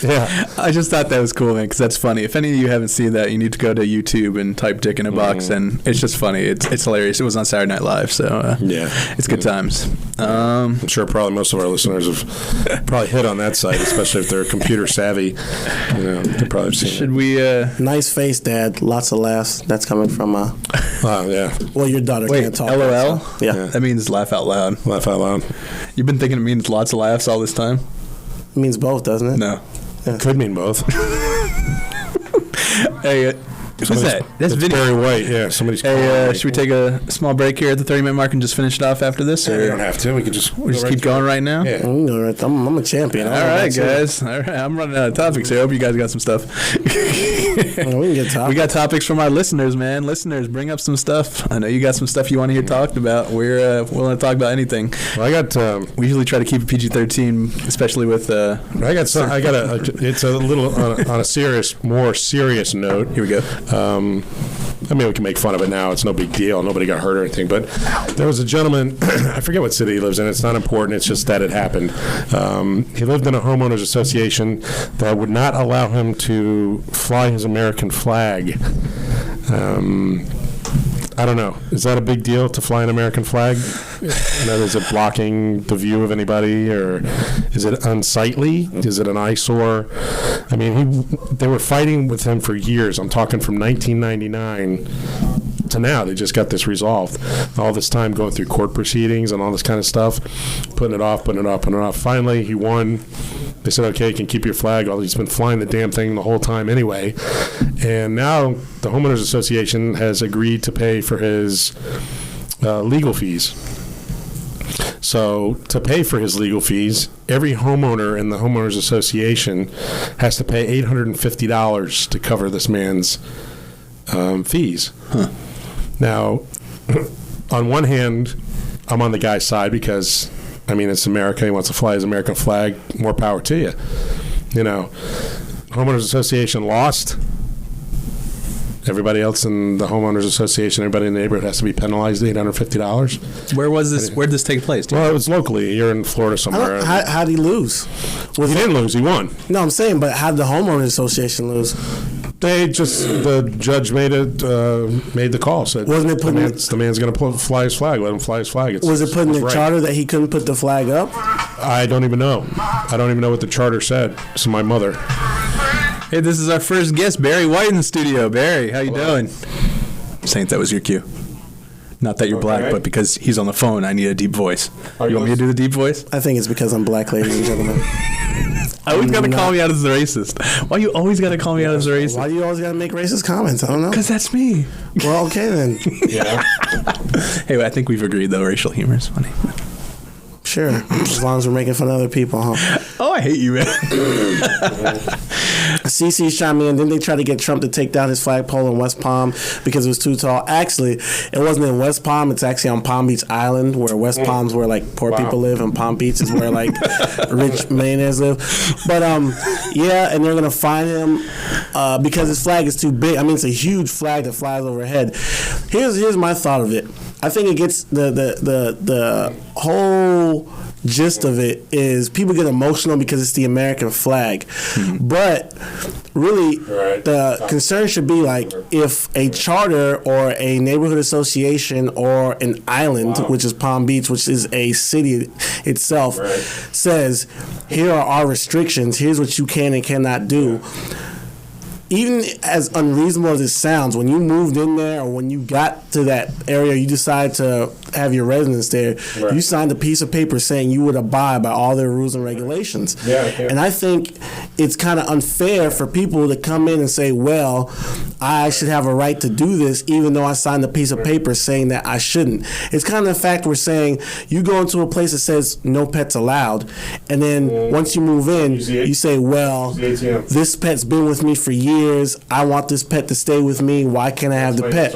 Yeah. I just thought that was cool, man, because that's funny. If any of you haven't seen that, you need to go to YouTube and type "Dick in a Box," and it's just funny. It's hilarious. It was on Saturday Night Live, so it's good times. I'm sure probably most of our listeners have probably hit on that site, especially if they're computer savvy. They probably have seen Should we? Nice face, Dad. Lots of laughs. That's coming from yeah. well, your daughter Wait, can't talk. LOL? So, yeah. That means laugh out loud. Laugh out loud. You've been thinking it means lots of laughs all this time? It means both, doesn't it? No. Could mean both. Hey, who's that? That's It's Vinny. Barry White. Yeah, somebody's. Hey, should we take a small break here at the 30-minute mark and just finish it off after this? We Or don't have to. We could just. we just keep going right now? Yeah. I'm a champion. All right, guys. All right, I'm running out of topics here. I hope you guys got some stuff. We can get topics. We got topics from our listeners, man. Listeners, bring up some stuff. I know you got some stuff you want to hear talked about. We're willing to talk about anything. Well, I got. We usually try to keep it PG-13, especially with. I got. Some, I got a. It's a little on a more serious note. Here we go. I mean, we can make fun of it now. It's no big deal. Nobody got hurt or anything. But there was a gentleman, I forget what city he lives in. It's not important. It's just that it happened. He lived in a homeowners association that would not allow him to fly his American flag. I don't know. Is that a big deal to fly an American flag? Is it blocking the view of anybody, or is it unsightly? Is it an eyesore? I mean, they were fighting with him for years. I'm talking from 1999 to now. They just got this resolved. All this time going through court proceedings and all this kind of stuff, putting it off. Finally, he won. They said, okay, you can keep your flag. Well, he's been flying the damn thing the whole time anyway. And now the Homeowners Association has agreed to pay for his legal fees. So to pay for his legal fees, every homeowner in the Homeowners Association has to pay $850 to cover this man's fees. Huh. Now, on one hand, I'm on the guy's side because, I mean, it's America. He wants to fly his American flag. More power to you. Homeowners Association lost. Everybody else in the Homeowners Association, everybody in the neighborhood has to be penalized $850. Where was this? Where did this take place? Well, it was locally. You're in Florida somewhere. How did he lose? He didn't lose. He won. No, I'm saying, but how did the Homeowners Association lose? The judge made the call. Said, wasn't it putting the man's going to fly his flag. Let him fly his flag. Was it put in the charter that he couldn't put the flag up? I don't even know. I don't even know what the charter said. It's my mother. Hey, this is our first guest, Barry White, in the studio. Barry, how you doing? Saint, that was your cue. Not that you're black, but because he's on the phone, I need a deep voice. You want me to do the deep voice? I think it's because I'm black, ladies and gentlemen. I always got to call me out as a racist. Why you always got to call me out as a racist? Why do you always got to make racist comments? I don't know. Because that's me. Well, okay then. Yeah. Hey, I think we've agreed, though. Racial humor is funny. Sure. As long as we're making fun of other people, huh? Oh, I hate you, man. CC shot me in. Didn't they try to get Trump to take down his flagpole in West Palm because it was too tall? Actually, it wasn't in West Palm. It's actually on Palm Beach Island, where West Palm's where like poor people live, and Palm Beach is where like rich millionaires live. But yeah, and they're gonna fine him because his flag is too big. I mean, it's a huge flag that flies overhead. Here's my thought of it. I think it gets the whole gist of it is people get emotional because it's the American flag. Mm-hmm. But really, the concern should be like if a charter or a neighborhood association or an island, which is Palm Beach, which is a city itself, says, here are our restrictions, here's what you can and cannot do. Even as unreasonable as it sounds, when you moved in there or when you got to that area, you decide to have your residence there, you signed a piece of paper saying you would abide by all their rules and regulations. And I think it's kind of unfair for people to come in and say, well, I should have a right to do this even though I signed a piece of paper saying that I shouldn't. It's kind of the fact we're saying you go into a place that says no pets allowed, and then once you move in, you say, well, this pet's been with me for years. I want this pet to stay with me. Why can't I have the pet?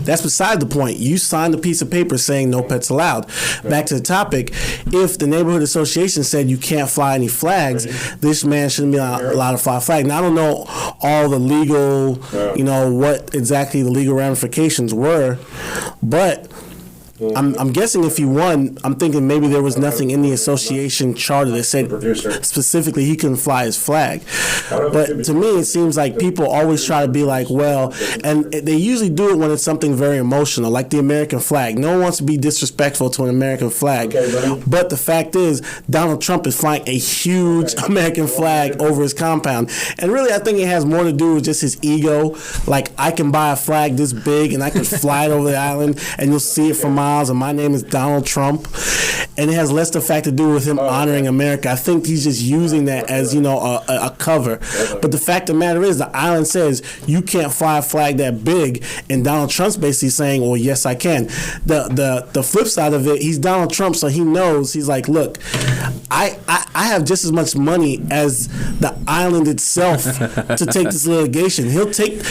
That's beside the point. You signed a piece of paper saying no pets allowed. Back to the topic, if the neighborhood association said you can't fly any flags, this man shouldn't be allowed to fly a flag. Now, I don't know all the legal, what exactly the legal ramifications were, but I'm guessing if he won, I'm thinking maybe there was nothing in the association charter that said specifically he couldn't fly his flag. But to me, it seems like people always try to be like, well, and they usually do it when it's something very emotional, like the American flag. No one wants to be disrespectful to an American flag. But the fact is, Donald Trump is flying a huge American flag over his compound. And really, I think it has more to do with just his ego. Like, I can buy a flag this big and I can fly it over the island and you'll see it from miles, and my name is Donald Trump, and it has less the fact to do with him honoring America. I think he's just using that as a cover. But the fact of the matter is, the island says you can't fly a flag that big, and Donald Trump's basically saying, well, yes, I can. The flip side of it, he's Donald Trump, so he knows. He's like, look, I have just as much money as the island itself to take this litigation. He'll take.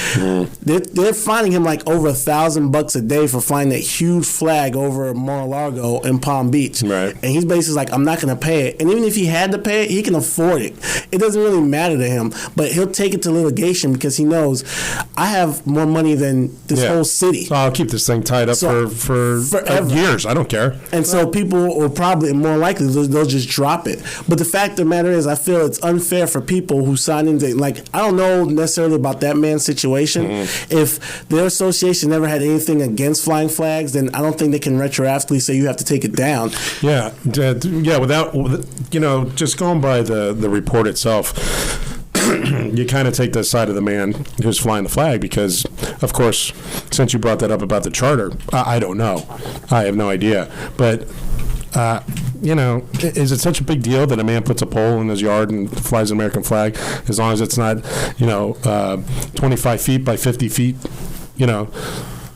They're finding him like over $1,000 a day for flying that huge flag over Mar-a-Lago in Palm Beach. Right. And he's basically like, I'm not going to pay it. And even if he had to pay it, he can afford it. It doesn't really matter to him. But he'll take it to litigation because he knows I have more money than this whole city. So I'll keep this thing tied up for years. I don't care. And so people will probably, more likely, they'll just drop it. But the fact of the matter is, I feel it's unfair for people who sign into, like, I don't know necessarily about that man's situation. If their association never had anything against flying flags, then I don't think they can retroactively say you have to take it down. Without just going by the report itself. You kind of take the side of the man who's flying the flag because, of course, since you brought that up about the charter, I don't know. I have no idea. But, is it such a big deal that a man puts a pole in his yard and flies an American flag as long as it's not, 25 feet by 50 feet,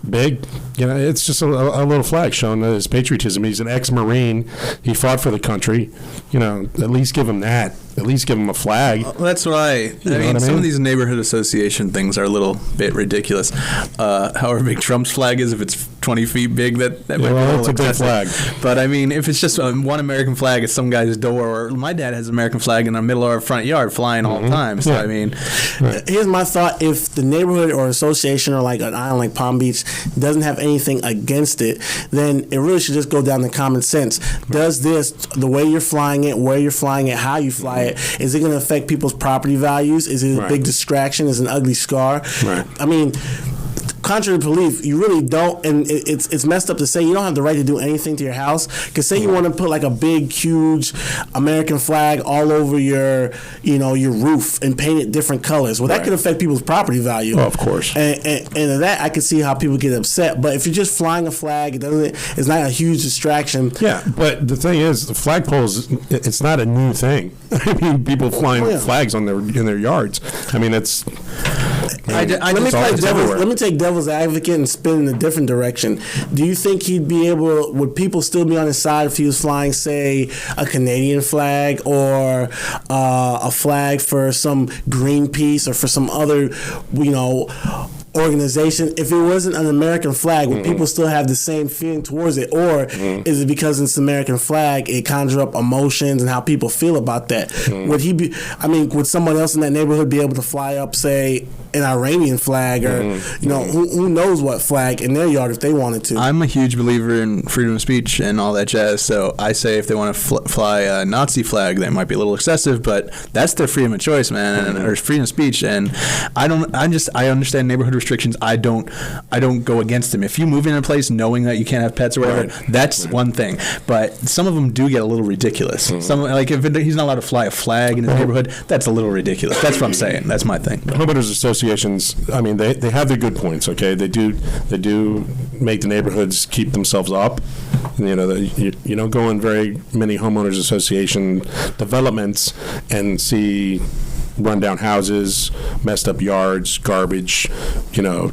big? It's just a little flag showing his patriotism. He's an ex-Marine. He fought for the country. At least give him that. At least give him a flag. Well, that's why I mean, some of these neighborhood association things are a little bit ridiculous. However big Trump's flag is, if it's 20 feet big, that might be a little a big flag. But I mean, if it's just one American flag at some guy's door, or my dad has an American flag in the middle of our front yard flying all the time. So I mean, here's my thought: if the neighborhood or association or like an island like Palm Beach doesn't have anything against it, then it really should just go down to common sense. Does this, the way you're flying it, where you're flying it, how you fly it, is it going to affect people's property values? Is it a big distraction? Is it an ugly scar? I mean, contrary to belief, you really don't, and it's messed up to say you don't have the right to do anything to your house. Because say you want to put like a big, huge American flag all over your roof and paint it different colors. Well, that could affect people's property value. Oh, of course. And that I can see how people get upset. But if you're just flying a flag, it's not a huge distraction. Yeah, but the thing is, the flagpoles, it's not a new thing. I mean, people flying flags in their yards. I mean, it's. Let me take devil's advocate and spin in a different direction. Do you think would people still be on his side if he was flying, say, a Canadian flag or a flag for some Greenpeace or for some other, organization? If it wasn't an American flag, would people still have the same feeling towards it? Or is it because it's an American flag, it conjures up emotions and how people feel about that? Would someone else in that neighborhood be able to fly up, say, an Iranian flag or, who knows what flag in their yard if they wanted to? I'm a huge believer in freedom of speech and all that jazz, so I say if they want to fly a Nazi flag, that might be a little excessive, but that's their freedom of choice, man, or freedom of speech. And I understand neighborhood restrictions, I don't go against them. If you move in a place knowing that you can't have pets or whatever, that's one thing. But some of them do get a little ridiculous. Some, like if he's not allowed to fly a flag in his neighborhood, that's a little ridiculous. That's what I'm saying. That's my thing. Homeowners associations, I mean, they have their good points. Okay, they do make the neighborhoods keep themselves up. You know, you don't go in very many homeowners association developments and see rundown houses, messed up yards, garbage, you know,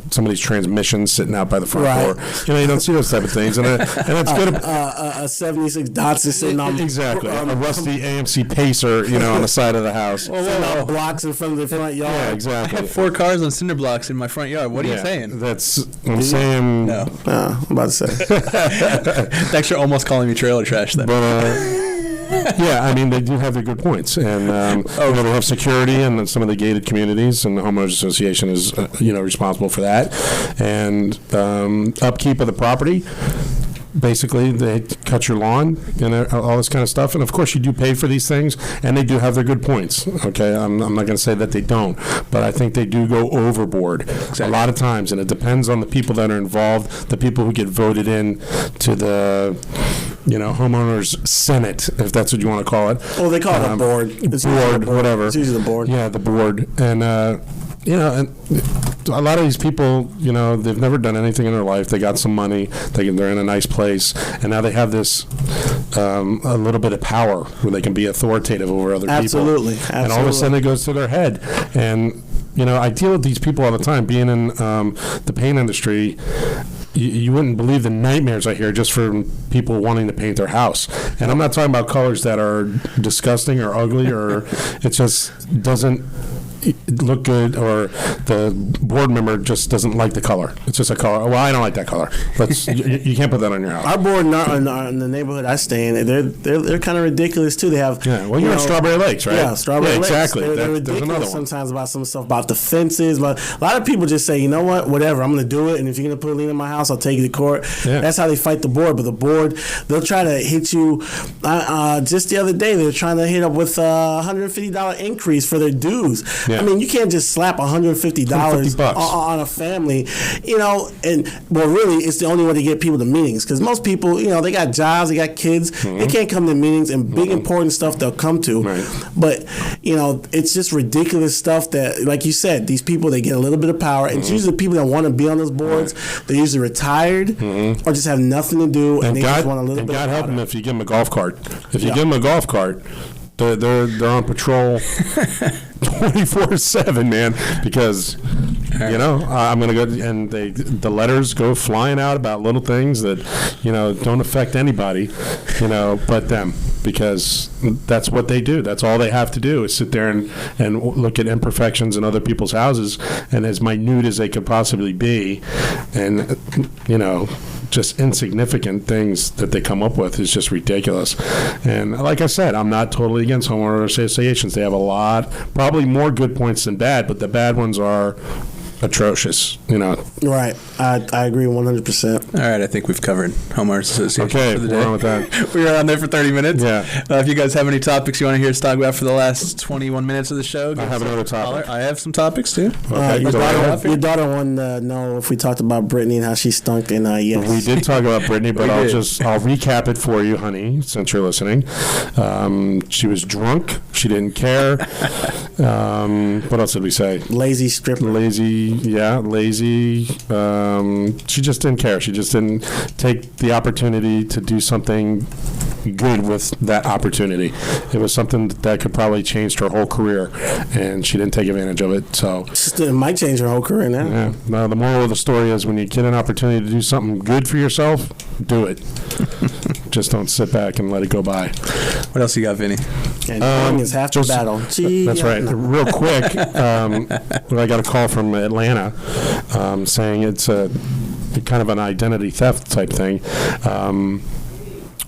some of these transmissions sitting out by the front door. You know, you don't see those type of things. And it's good. A 76 Datsun sitting on... Exactly. A rusty AMC Pacer, you know, on the side of the house. Sitting on blocks in front of the front yard. Yeah, exactly. I have 4 cars on cinder blocks in my front yard. What are you saying? I'm saying... No. I'm about to say. Thanks for almost calling me trailer trash then. But, yeah, I mean, they do have their good points. And, you know, they have security in some of the gated communities, and the Homeowners Association is, you know, responsible for that. And upkeep of the property. Basically, they cut your lawn and all this kind of stuff. And, of course, you do pay for these things, and they do have their good points. Okay, I'm not going to say that they don't, but I think they do go overboard a lot of times. And it depends on the people that are involved, the people who get voted in to the, you know, homeowners senate, if that's what you want to call it. Well, they call it a board. It's board, whatever. It's usually the board. Yeah, the board. And, you know, and a lot of these people, you know, they've never done anything in their life. They got some money. They're in a nice place. And now they have this a little bit of power where they can be authoritative over other Absolutely. people. And all of a sudden it goes to their head. And, you know, I deal with these people all the time. Being in the paint industry, you wouldn't believe the nightmares I hear just from people wanting to paint their house. And I'm not talking about colors that are disgusting or ugly, or it just doesn't look good, or the board member just doesn't like the color. It's just a color. Well, I don't like that color. You can't put that on your house. Our board in the neighborhood I stay in, they're kind of ridiculous too. They have well, you're in Strawberry Lakes, right? Yeah, Strawberry Lakes. Exactly. They're ridiculous sometimes about some stuff about the fences. But a lot of people just say, you know what, whatever, I'm going to do it, and if you're going to put a lien in my house, I'll take you to court. Yeah. That's how they fight the board. But the board, they'll try to hit you. Just the other day, they were trying to hit up with a $150 increase for their dues. Yeah. I mean, you can't just slap $150 on a family, you know. And well, really, it's the only way to get people to meetings, because most people, you know, they got jobs, they got kids, they can't come to meetings, and big important stuff they'll come to. Right. But you know, it's just ridiculous stuff that, like you said, these people, they get a little bit of power. And it's usually the people that want to be on those boards. They're usually retired or just have nothing to do, and they just want a little bit. God help them if you give them a golf cart. If you give them a golf cart, they're on patrol 24/7, man, because you know, I'm gonna go, and the letters go flying out about little things that, you know, don't affect anybody, you know, but them, because that's what they do. That's all they have to do is sit there and look at imperfections in other people's houses, and as minute as they could possibly be, and you know, just insignificant things that they come up with is just ridiculous. And like I said, I'm not totally against homeowner associations. They have a lot, probably more good points than bad, but the bad ones are atrocious, you know. Right. I agree 100%. All right, I think we've covered homeowners association for the day. We're on with that. We were on there for 30 minutes. Yeah. If you guys have any topics you want to hear us talk about for the last 21 minutes of the show, I have another topic. I have some topics too. Okay. Your daughter wanted to know if we talked about Brittany and how she stunk, and yes. We did talk about Brittany, but I'll recap it for you, honey, since you're listening. She was drunk. She didn't care. What else did we say? Lazy stripper. Lazy. She just didn't care. She just didn't take the opportunity to do something good with that opportunity. It was something that could probably change her whole career, and she didn't take advantage of it. So it might change her whole career now. Yeah. Now, the moral of the story is, when you get an opportunity to do something good for yourself, do it. Just don't sit back and let it go by. What else you got, Vinny? And is half the battle. That's right. No. Real quick, I got a call from Atlanta saying it's a kind of an identity theft type thing.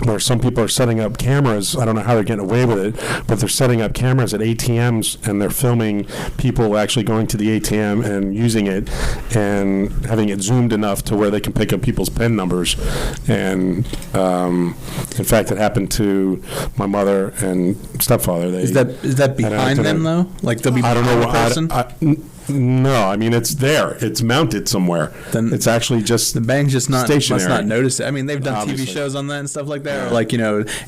Where some people are setting up cameras. I don't know how they're getting away with it, but they're setting up cameras at ATMs, and they're filming people actually going to the ATM and using it, and having it zoomed enough to where they can pick up people's PIN numbers. And in fact, it happened to my mother and stepfather. Is that behind them though? Like they'll be behind the person? No, I mean it's there. It's mounted somewhere. Then it's actually just the bank's just not stationary. must not notice it. I mean, they've done Obviously. TV shows on that and stuff like that. Or like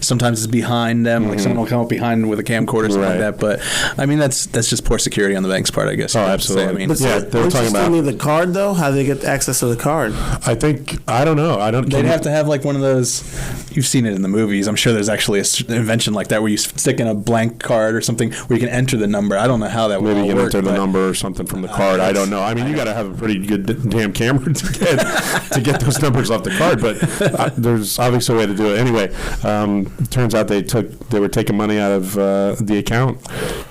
sometimes it's behind them. Like someone will come up behind with a camcorder or something like that. But I mean, that's just poor security on the bank's part, I guess. Oh, absolutely. I mean, But Yeah, they were talking about. need the card though. How do they get access to the card? I don't know. they'd have to have like one of those. You've seen it in the movies. I'm sure there's actually an invention like that where you stick in a blank card or something where you can enter the number. I don't know how that would Maybe you can work. enter the number or something from the card. I don't know. I mean, you got to have a pretty good damn camera to get those numbers off the card. But there's obviously a way to do it. Anyway, it turns out they were taking money out of the account.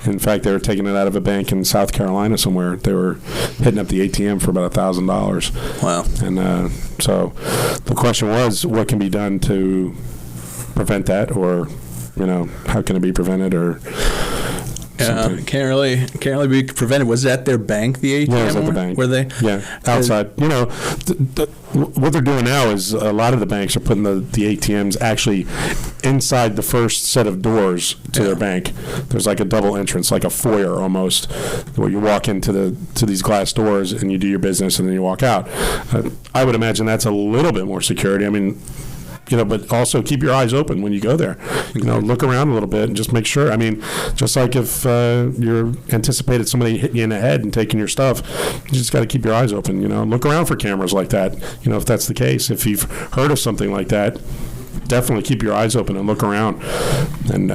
In fact, they were taking it out of a bank in South Carolina somewhere. They were hitting up the ATM for about $1,000. Wow. And so the question was, what can be done to prevent that, or how can it be prevented, or something? Can't really be prevented. Was it at their bank, the ATM? Yeah, it was at the bank. Were they? Yeah, outside. What they're doing now is a lot of the banks are putting the ATMs actually inside the first set of doors to their bank. There's like a double entrance, like a foyer almost, where you walk into these glass doors and you do your business and then you walk out. I would imagine that's a little bit more security. I mean, but also keep your eyes open when you go there. Look around a little bit and just make sure. I mean, just like if you're anticipated somebody hitting you in the head and taking your stuff, you just got to keep your eyes open. Look around for cameras like that. If that's the case, if you've heard of something like that, definitely keep your eyes open and look around. And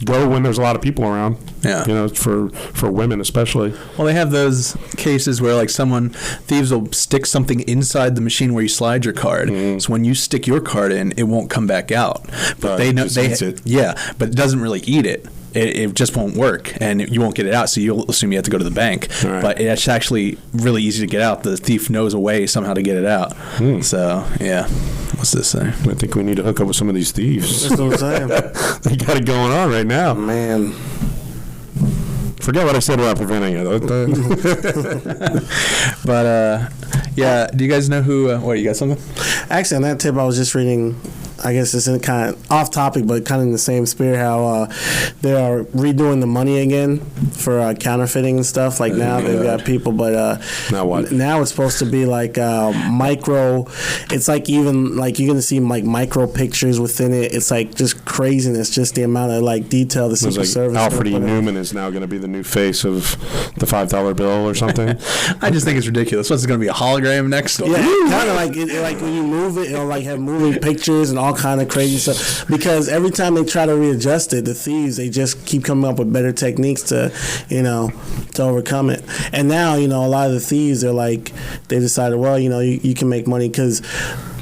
go when there's a lot of people around. Yeah. For women especially. Well, they have those cases where like thieves will stick something inside the machine where you slide your card. So when you stick your card in, it won't come back out. But they know eats it. Yeah, but it doesn't really eat it. It just won't work, and you won't get it out, so you'll assume you have to go to the bank. Right. But it's actually really easy to get out. The thief knows a way somehow to get it out. So, yeah. What's this say? I think we need to hook up with some of these thieves. That's what I'm saying. They got it going on right now. Man. Forget what I said about preventing it. But, yeah, do you guys know who, what, you got something? Actually, on that tip, I was just reading, I guess it's in kind of off topic, but kind of in the same spirit, how they are redoing the money again for counterfeiting and stuff. Like now they've got people, but now what? Now it's supposed to be like micro. It's like even like you're gonna see like micro pictures within it. It's like just craziness, just the amount of like detail the Secret Service. Alfred E. Newman is now going to be the new face of the $5 bill or something. I just think it's ridiculous. What's it going to be, a hologram next? Yeah, kind of like when you move it, it'll like have moving pictures and all kind of crazy stuff. Because every time they try to readjust it, the thieves, they just keep coming up with better techniques to overcome it. And now, a lot of the thieves are like, they decided, well, you can make money because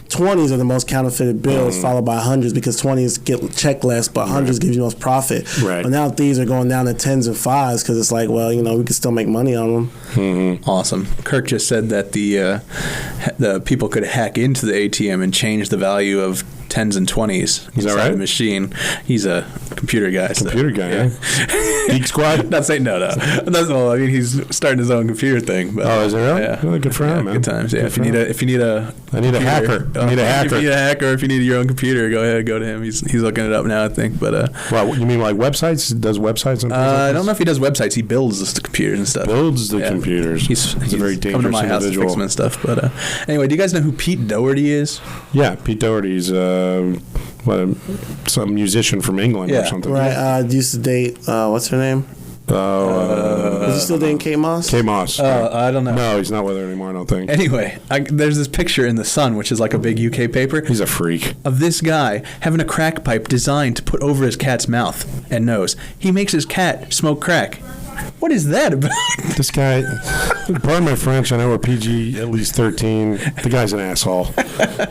20s are the most counterfeited bills, followed by 100s, because 20s get checked less, but 100s give you most profit. Right. But now thieves are going down to 10s and 5s because it's like, well, we can still make money on them. Mm-hmm. Awesome. Kirk just said that the people could hack into the ATM and change the value of 10s and 20s inside the machine. He's a computer guy. Computer guy, yeah. Geek Squad? Not saying no. That's all. I mean, he's starting his own computer thing. But, is it really? Yeah. Well, good for him, man. Good times. Yeah. Good If you need a I need a hacker. If you need a hacker, if you need your own computer, go ahead, go to him. He's looking it up now, I think. But well, you mean like websites? Does websites? And I don't know if he does websites. He builds the computers and stuff. Builds the computers. He's a very dangerous come to my house to fix them and stuff. But anyway, do you guys know who Pete Doherty is? Yeah, Pete Doherty's some musician from England or something. Right. Used to date, what's her name? Is he still dating Kate Moss? Kate Moss. I don't know. No, he's not with her anymore, I don't think. Anyway, there's this picture in The Sun, which is like a big UK paper. He's a freak. Of this guy having a crack pipe designed to put over his cat's mouth and nose. He makes his cat smoke crack. What is that about? This guy, pardon my French, I know we're PG at least 13. The guy's an asshole.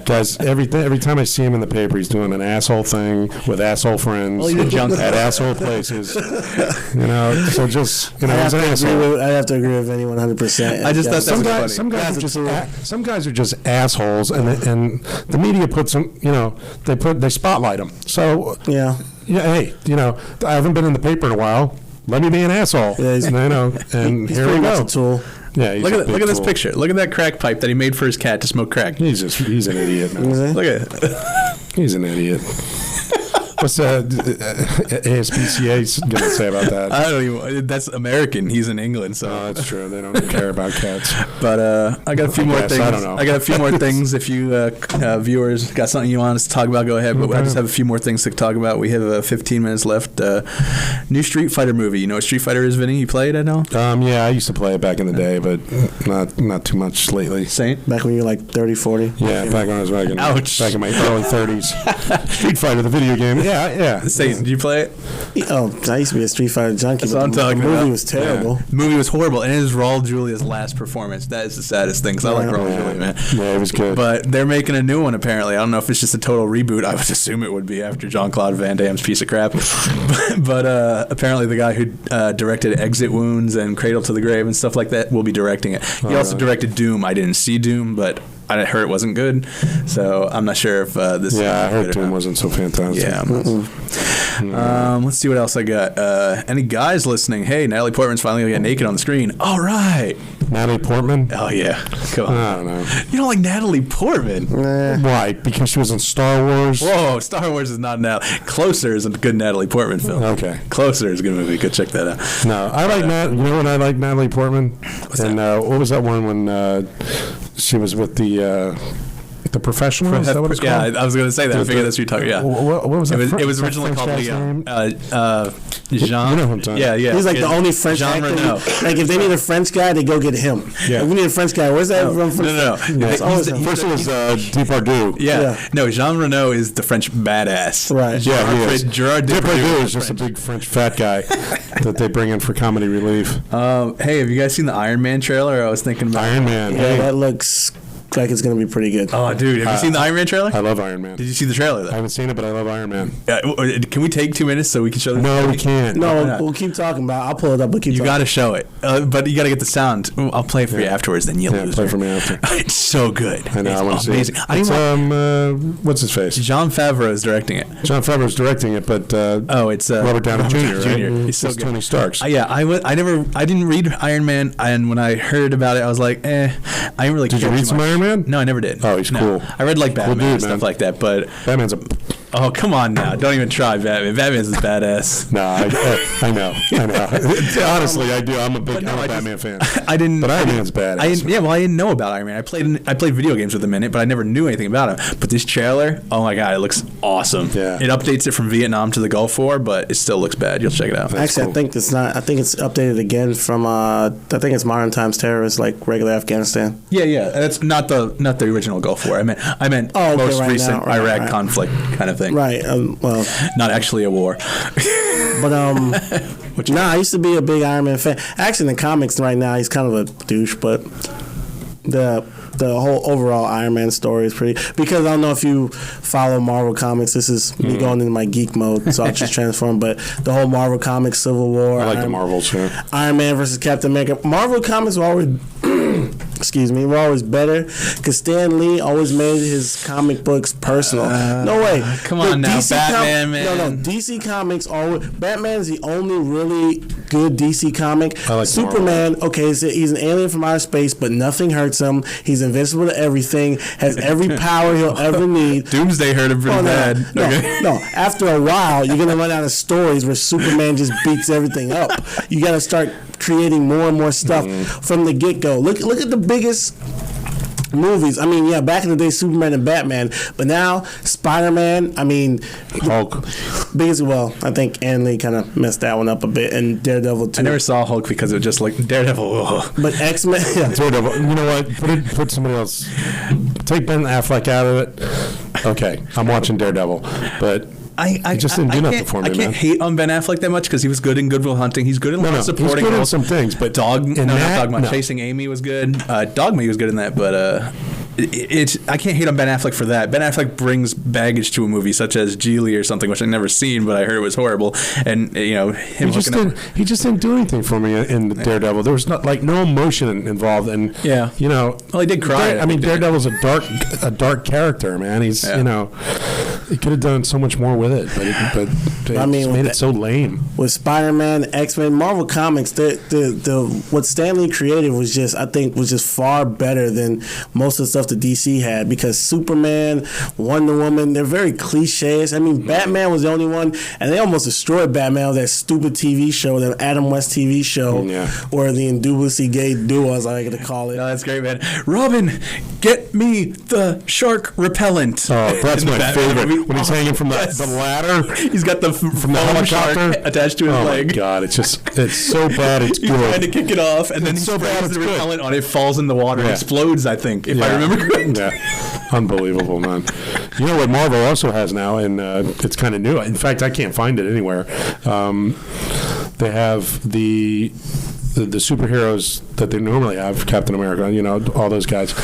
Guys, every time I see him in the paper, he's doing an asshole thing with asshole friends. Well, he's a junk at asshole places. So just, he's an asshole. I have to agree with anyone 100%. I just thought that was funny. Some guys are just assholes, and the media puts them, they spotlight them. So, hey, I haven't been in the paper in a while. Let me be an asshole. Yeah, and he's here we go. A tool. Yeah, look at this picture. Look at that crack pipe that he made for his cat to smoke crack. He's an idiot, man. Look at it. He's an idiot. What's ASPCA going to say about that? I don't even. That's American. He's in England, so No, that's true. They don't care about cats. But I got a few more guess, things. I don't know. I got a few more things. If you viewers got something you want us to talk about, go ahead. But I just have a few more things to talk about. We have 15 minutes left. New Street Fighter movie. You know what Street Fighter is, Vinny? You play it, I know? Yeah, I used to play it back in the day, but not too much lately. Saint? Back when you were like 30, 40. Yeah, back when I was back in my early 30s. Street Fighter, the video game. Yeah. Saint, did you play it? Oh, I used to be a Street Fighter junkie. That's what I'm talking the movie about. was terrible. The movie was horrible, and it is Raul Julia's last performance. That is the saddest thing, because I like Raul Julia, man. Yeah, it was good. But they're making a new one, apparently. I don't know if it's just a total reboot. I would assume it would be after Jean-Claude Van Damme's piece of crap. but apparently the guy who directed Exit Wounds and Cradle to the Grave and stuff like that will be directing it. He also directed Doom. I didn't see Doom, but I heard it wasn't good. So I'm not sure if this I heard Doom wasn't so fantastic. Yeah. Let's see what else I got. Any guys listening? Hey, Natalie Portman's finally gonna get naked on the screen. All right. Natalie Portman? Oh yeah. Come on. I don't know. You don't like Natalie Portman? Why? Because she was in Star Wars? Whoa, Star Wars is not Natalie. Closer is a good Natalie Portman film. Okay. Closer is a good movie. Go check that out. No, I like you know when I like Natalie Portman? What was that one when she was with the Professional? Is that what it's called? Yeah, I was going to say that. I figured that's what you're talking about. What was that? It was originally called Leon. Jean. You know who I'm talking Yeah. He's like the only French Jean actor. Reno. Like if they need a French guy, they go get him. Yeah. If we need a French guy, where's that from? No. It's always him. First one was Depardieu. Yeah. No, Jean Reno is the French badass. Right. Yeah, he is. Gerard Depardieu is just a big French fat guy that they bring in for comedy relief. Hey, have you guys seen the Iron Man trailer? I was thinking about Iron Man. Yeah, that looks like it's going to be pretty good. Oh, dude, have you seen the Iron Man trailer? I love Iron Man. Did you see the trailer, I though? haven't seen it, but I love Iron Man. Can we take 2 minutes so we can show this? No, we can't. No, we'll keep talking about it. I'll pull it up. But keep You talking. got to show it, but you got to get the sound. I'll play it for you afterwards. Then you lose. Play for me after. It's so good. I know. It's I want to see it. amazing. It's, what's his face? John Favreau is directing it. John Favreau's directing it, but It's Robert Downey Jr. Right? He's so It's good. Tony Stark's. I didn't read Iron Man, and when I heard about it, I was like, I didn't really. Did you care read too some much. Iron Man? No, I never did. Oh, he's No. cool. I read like Batman dude, and stuff man. like that, but Batman's a. oh come on now, don't even try Batman. Batman's is badass. No, I know. Honestly, I do. I'm a Batman fan. I didn't. But Iron Man's badass. I didn't know about Iron Man. I played video games with him in it, but I never knew anything about him. But this trailer, oh my god, it looks awesome. Yeah. It updates it from Vietnam to the Gulf War, but it still looks bad. You'll check it out. Actually, cool. I think it's not. I think it's updated again from. I think it's Modern Times Terrorists, like regular Afghanistan. Yeah. That's not the original Gulf War. I meant most right recent now, Iraq conflict kind of thing. Right. Well, Not actually a war. but I used to be a big Iron Man fan. Actually, in the comics right now, he's kind of a douche, but the whole overall Iron Man story is pretty. Because I don't know if you follow Marvel Comics. This is me going into my geek mode, so I'll just transform. But the whole Marvel Comics, Civil War, I like the Marvels. Yeah. Iron Man versus Captain America. Marvel Comics were always, were always better because Stan Lee always made his comic books personal. No way. Come on now, Batman, man. No, DC Comics always. Batman is the only really good DC comic. I like Superman. Okay, he's an alien from outer space, but nothing hurts him. He's invincible to everything. Has every power he'll ever need. Doomsday hurt him pretty bad. No. After a while, you're gonna run out of stories where Superman just beats everything up. You got to start creating more and more stuff from the get go. Look at the biggest movies. I mean, back in the day, Superman and Batman, but now Spider-Man. I mean, Hulk. biggest. Well, I think Ann Lee kind of messed that one up a bit, and Daredevil too. I never saw Hulk because it was just like Daredevil. Ugh. But X-Men. Yeah. Daredevil. You know what? Put somebody else. Take Ben Affleck out of it. Okay, I'm watching Daredevil, but. I just didn't do nothing for me, I can't hate on Ben Affleck that much because he was good in Good Will Hunting. He's good in a lot of supporting he's good in roles. some things, but Dogma. Chasing Amy was good. Dogma, he was good in that, but I can't hate on Ben Affleck for that. Ben Affleck brings baggage to a movie such as Geely or something, which I've never seen, but I heard it was horrible. And him he just didn't do anything for me in Daredevil. There was no emotion involved, and well, he did cry. Daredevil's a dark character, man. He's He could have done so much more with it, but I mean, made it so lame. With Spider-Man, X-Men, Marvel Comics, the what Stan Lee created was just far better than most of the stuff that DC had, because Superman, Wonder Woman, they're very cliches. I mean, Batman was the only one, and they almost destroyed Batman with that stupid TV show, that Adam West TV show, or the indubitably gay duo, as I like to call it. No, that's great, man. Robin, get me the shark repellent. Oh, that's my favorite. When he's hanging from the ladder, he's got the from the helicopter attached to his leg. Oh my God, it's so bad. It's he's good. trying to kick it off, and then he so sprays bad, the it's repellent on it, falls in the water, and explodes. I think, if I remember correctly. Yeah, unbelievable, man. You know what Marvel also has now, and it's kind of new. In fact, I can't find it anywhere. They have the superheroes that they normally have, Captain America, all those guys,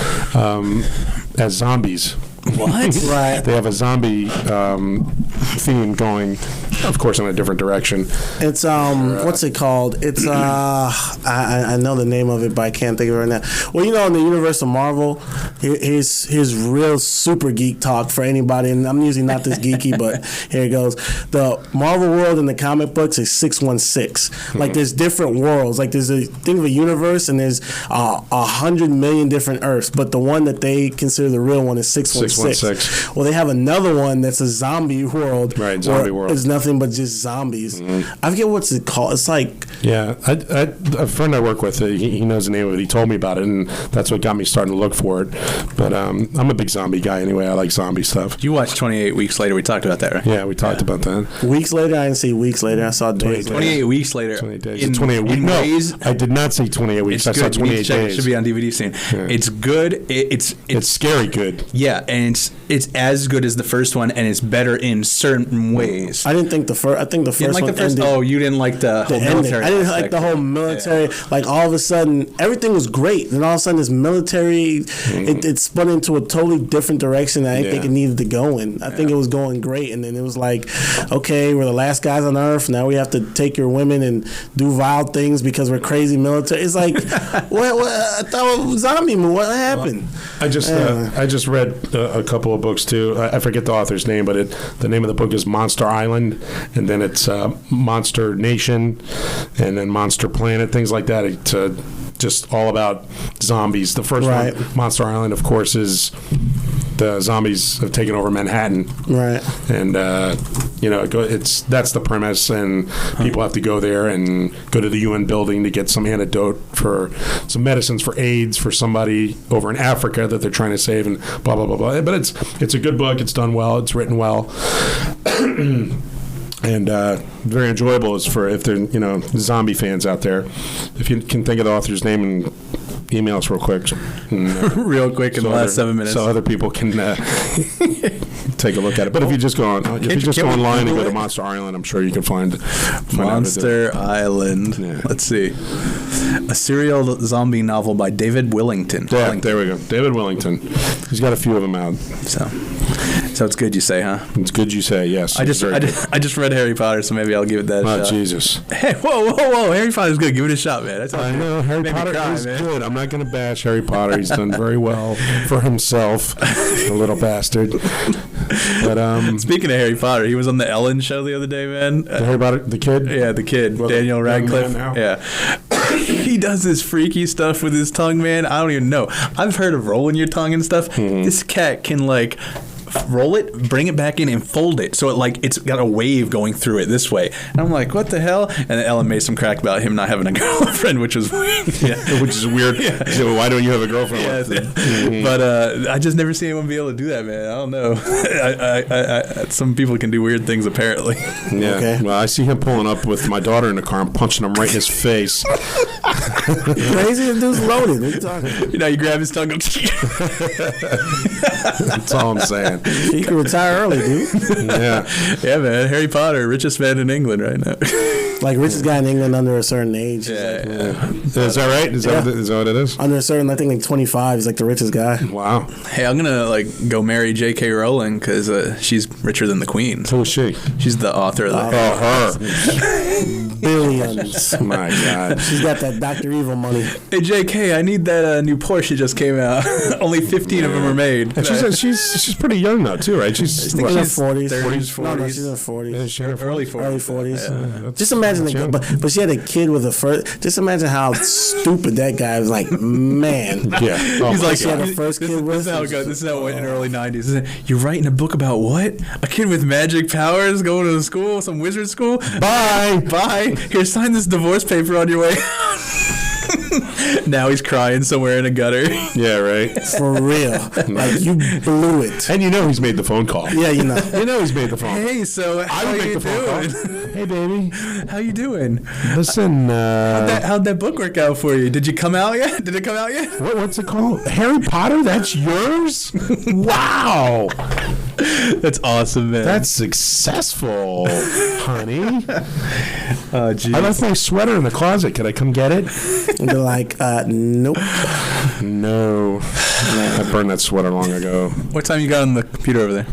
as zombies. What? Right. They have a zombie theme going, of course, in a different direction. It's what's it called? It's I know the name of it, but I can't think of it right now. Well, in the universe of Marvel, here's real super geek talk for anybody, and I'm usually not this geeky, but here it goes. The Marvel world in the comic books is 616. Like, there's different worlds. Like, think of a universe, and there's 100 million different Earths, but the one that they consider the real one is 616. Well, they have another one that's a zombie world. Right, zombie world. It's nothing but just zombies. I forget what's it called. It's like... Yeah, a friend I work with, he knows the name of it. He told me about it, and that's what got me starting to look for it. But I'm a big zombie guy anyway. I like zombie stuff. You watched 28 Weeks Later. We talked about that, right? Yeah, we talked about that. Weeks Later? I didn't see Weeks Later. I saw days 28 Weeks Later. 28 days. 28 weeks. No, I did not say 28 weeks. I saw 28 days. It should be on DVD soon. Yeah. It's good. It's scary good. Yeah, and it's as good as the first one, and it's better in certain ways. I didn't think the first. I think the first one ended. Oh, you didn't like the whole military. I didn't like the whole military. Yeah. Like, all of a sudden, everything was great, and all of a sudden, this military it spun into a totally different direction that I didn't think it needed to go in. I think it was going great, and then it was like, okay, we're the last guys on Earth. Now we have to take your women and do vile things because we're crazy military. It's like, what? I thought it was zombie movie. What happened? I just read a couple of books too. I forget the author's name, but the name of the book is Monster Island, and then it's Monster Nation, and then Monster Planet, things like that. It's just all about zombies. The first one, Monster Island, of course, is the zombies have taken over Manhattan. Right. And that's the premise, and people have to go there and go to the UN building to get some antidote for some medicines for AIDS for somebody over in Africa that they're trying to save, and blah blah blah blah. But it's a good book. It's done well. It's written well. And very enjoyable if they're zombie fans out there. If you can think of the author's name and email us real quick. Real quick in the last 7 minutes. So other people can take a look at it. But if you just go online and go to Monster Island, I'm sure you can find Monster Island. Yeah. Let's see. A serial zombie novel by David Willington. Yeah, there we go. David Willington. He's got a few of them out. So it's good, you say, huh? It's good, you say, yes. I just read Harry Potter, so maybe I'll give it that shot. Oh, Jesus. Hey, whoa. Harry Potter's good. Give it a shot, man. I know. Harry Potter is good. I'm not going to bash Harry Potter. He's done very well for himself, the little bastard. But speaking of Harry Potter, he was on the Ellen show the other day, man. Harry Potter, the kid? Yeah, the kid. Well, Daniel Radcliffe. Yeah. He does this freaky stuff with his tongue, man. I don't even know. I've heard of rolling your tongue and stuff. This cat can, roll it, bring it back in, and fold it so it's got a wave going through it this way. And I'm like, what the hell? And then Ellen made some crack about him not having a girlfriend, which was weird. Which is weird. Yeah. So why don't you have a girlfriend? But I just never seen anyone be able to do that, man. I don't know. I some people can do weird things apparently. Yeah. Okay. Well, I see him pulling up with my daughter in the car and punching him right in his face. Crazy, the dude's loaded. What are you talking about? You grab his tongue. That's all I'm saying. He can retire early, dude. Yeah, man. Harry Potter, richest man in England right now. Like richest guy in England under a certain age. Yeah. Is that right? Is that what it is? Under a certain, I think like 25 is like the richest guy. Wow. Hey, I'm gonna go marry J.K. Rowling because she's richer than the Queen. Who is she? She's the author of the. Her. Billions. My God. She's got that Dr. Evil money. Hey J.K., I need that new Porsche just came out. Only 15 of them are made. And she's pretty young now too, right? She's In her 40s. 30s, No, 40s. she's in her 40s. Is she in her Early 40s. Early 40s. Yeah. Just imagine, but she had a kid with a first. Just imagine how stupid that guy was. Like, man. Yeah. Oh He's my like, she had God. a first kid this with. is how it goes. This is how it went in the early 90s. You're writing a book about what? A kid with magic powers going to school, some wizard school? Bye. Bye. Here, sign this divorce paper on your way out. Now he's crying somewhere in a gutter. Yeah, right. For real. Like, you blew it. And you know he's made the phone call. Yeah, you know. You know he's made the phone call. Hey, so how I would make you the phone doing? call. Hey, baby. How you doing? Listen, How'd that book work out for you? Did you come out yet? Did it come out yet? what's it called? Harry Potter? That's yours? Wow. That's awesome, man. That's successful, honey. Oh, geez. I left my sweater in the closet. Can I come get it? And they're like, nope. No. I burned that sweater long ago. What time you got on the computer over there?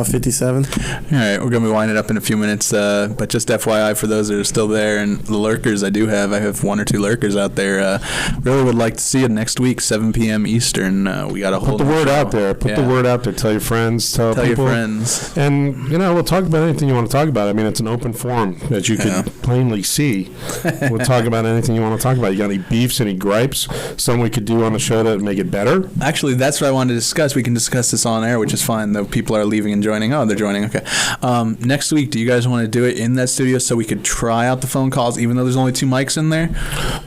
57. All right, we're going to be winding up in a few minutes, but just FYI for those that are still there and the lurkers I have one or two lurkers out there. Really would like to see you next week, 7 p.m. Eastern. We got a whole Put the word out there. Put the word out there. Tell your friends. Tell your people. friends. And, we'll talk about anything you want to talk about. I mean, it's an open forum that you can plainly see. We'll talk about anything you want to talk about. You got any beefs, any gripes, something we could do on the show to make it better? Actually, that's what I wanted to discuss. We can discuss this on air, which is fine, though people are leaving and joining. Oh, they're joining. Okay. Next week, do you guys want to do it in that studio so we could try out the phone calls, even though there's only 2 mics in there?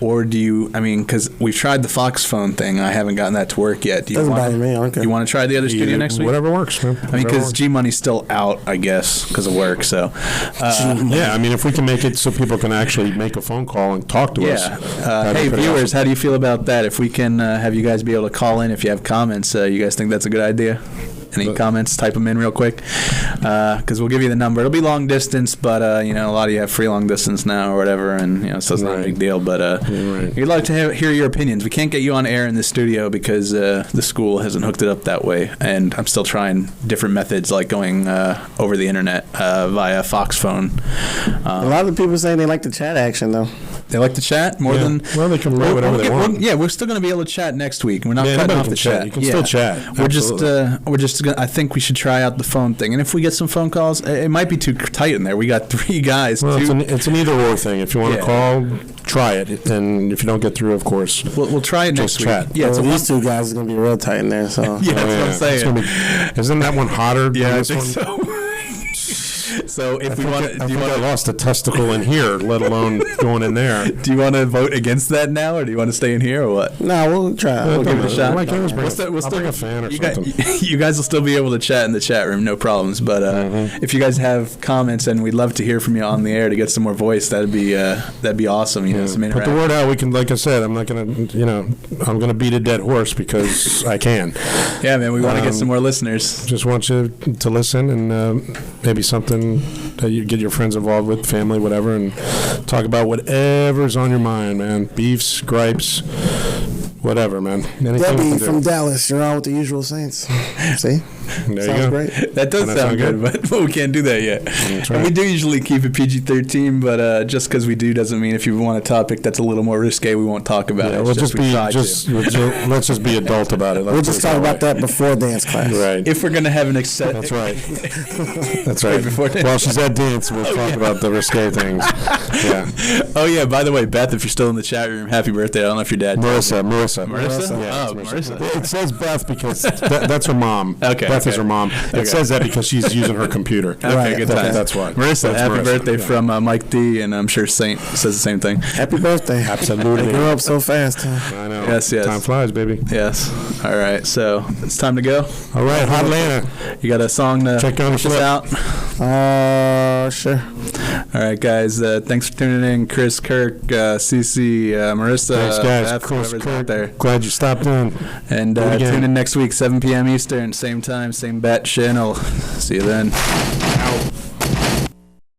Or do you, because we've tried the Fox phone thing. I haven't gotten that to work yet. Do you Doesn't bother me. I don't care. You want to try the other studio next week? Whatever works, man. Because G-Money's still out, I guess, because of work. So, yeah, if we can make it so people can actually make a phone call and talk to us. Hey, viewers, how do you feel about that? If we can have you guys be able to call in if you have comments, you guys think that's a good idea? Any comments, type them in real quick, because we'll give you the number. It'll be long distance, but a lot of you have free long distance now or whatever, and so it's not a big deal. But we'd like to hear your opinions. We can't get you on air in the studio because the school hasn't hooked it up that way, and I'm still trying different methods like going over the internet via Fox phone. A lot of the people saying they like the chat action, though. They like to chat more than. Well, they can write whatever they want. We're still going to be able to chat next week. We're not cutting off the chat. You can still chat. We're just gonna, I think we should try out the phone thing. And if we get some phone calls, it might be too tight in there. We got 3 guys. Well, it's an either-or thing. If you want to call, try it. And if you don't get through, of course, we'll try it next week. Chat. Yeah, these 2 guys are going to be real tight in there. So yeah, that's what I'm saying. Isn't that one hotter? Yeah, I think so. So if we want, I lost a testicle in here, let alone going in there. Do you want to vote against that now, or do you want to stay in here, or what? No, we'll try. We'll give it a shot. We'll bring a fan or something. You guys will still be able to chat in the chat room, no problems. But if you guys have comments, and we'd love to hear from you on the air to get some more voice, that'd be awesome. Put the word out. We can, like I said, I'm not gonna, I'm gonna beat a dead horse because I can. Yeah, man, we want to get some more listeners. Just want you to listen and maybe something that you get your friends involved with, family, whatever, and talk about whatever's on your mind, man. Beefs, gripes, whatever, man. Anything Debbie from Dallas, you're on with the usual Saints. See? There Sounds you go. great. That does sound good, but we can't do that yet. That's And right. we do usually keep it PG-13, but just because we do doesn't mean if you want a topic that's a little more risque, we won't talk about it. We'll It's let's just be adult about it. We'll just talk about that before dance class. Right. if we're going to have an exception. That's right. That's right. Before dance. While she's at dance, we'll talk about the risque things. Yeah. Oh, yeah, by the way, Beth, if you're still in the chat room, happy birthday. I don't know if your dad Marissa. Yeah, Yeah, it's Marissa. It says Beth because that's her mom. Okay, Beth is okay. her mom. It says that because she's using her computer. Okay, good times. That's why. Marissa, That's happy Marissa. birthday Yeah. from Mike D, and I'm sure Saint says the same thing. Happy birthday. Absolutely. They grew up so fast, huh? I know. Yes, yes. Time flies, baby. Yes. All right, so it's time to go. All right, Hot Atlanta. You got a song to Check on the push us flip. out? Sure. All right, guys. Thanks for tuning in. Chris, Kirk, Cece, Marissa, Thanks, guys. Beth, Chris, whoever's Kirk, out there. glad you stopped in. And Do it again. tune in next week, 7 p.m. Eastern, same time, same bat channel. See you then. Out.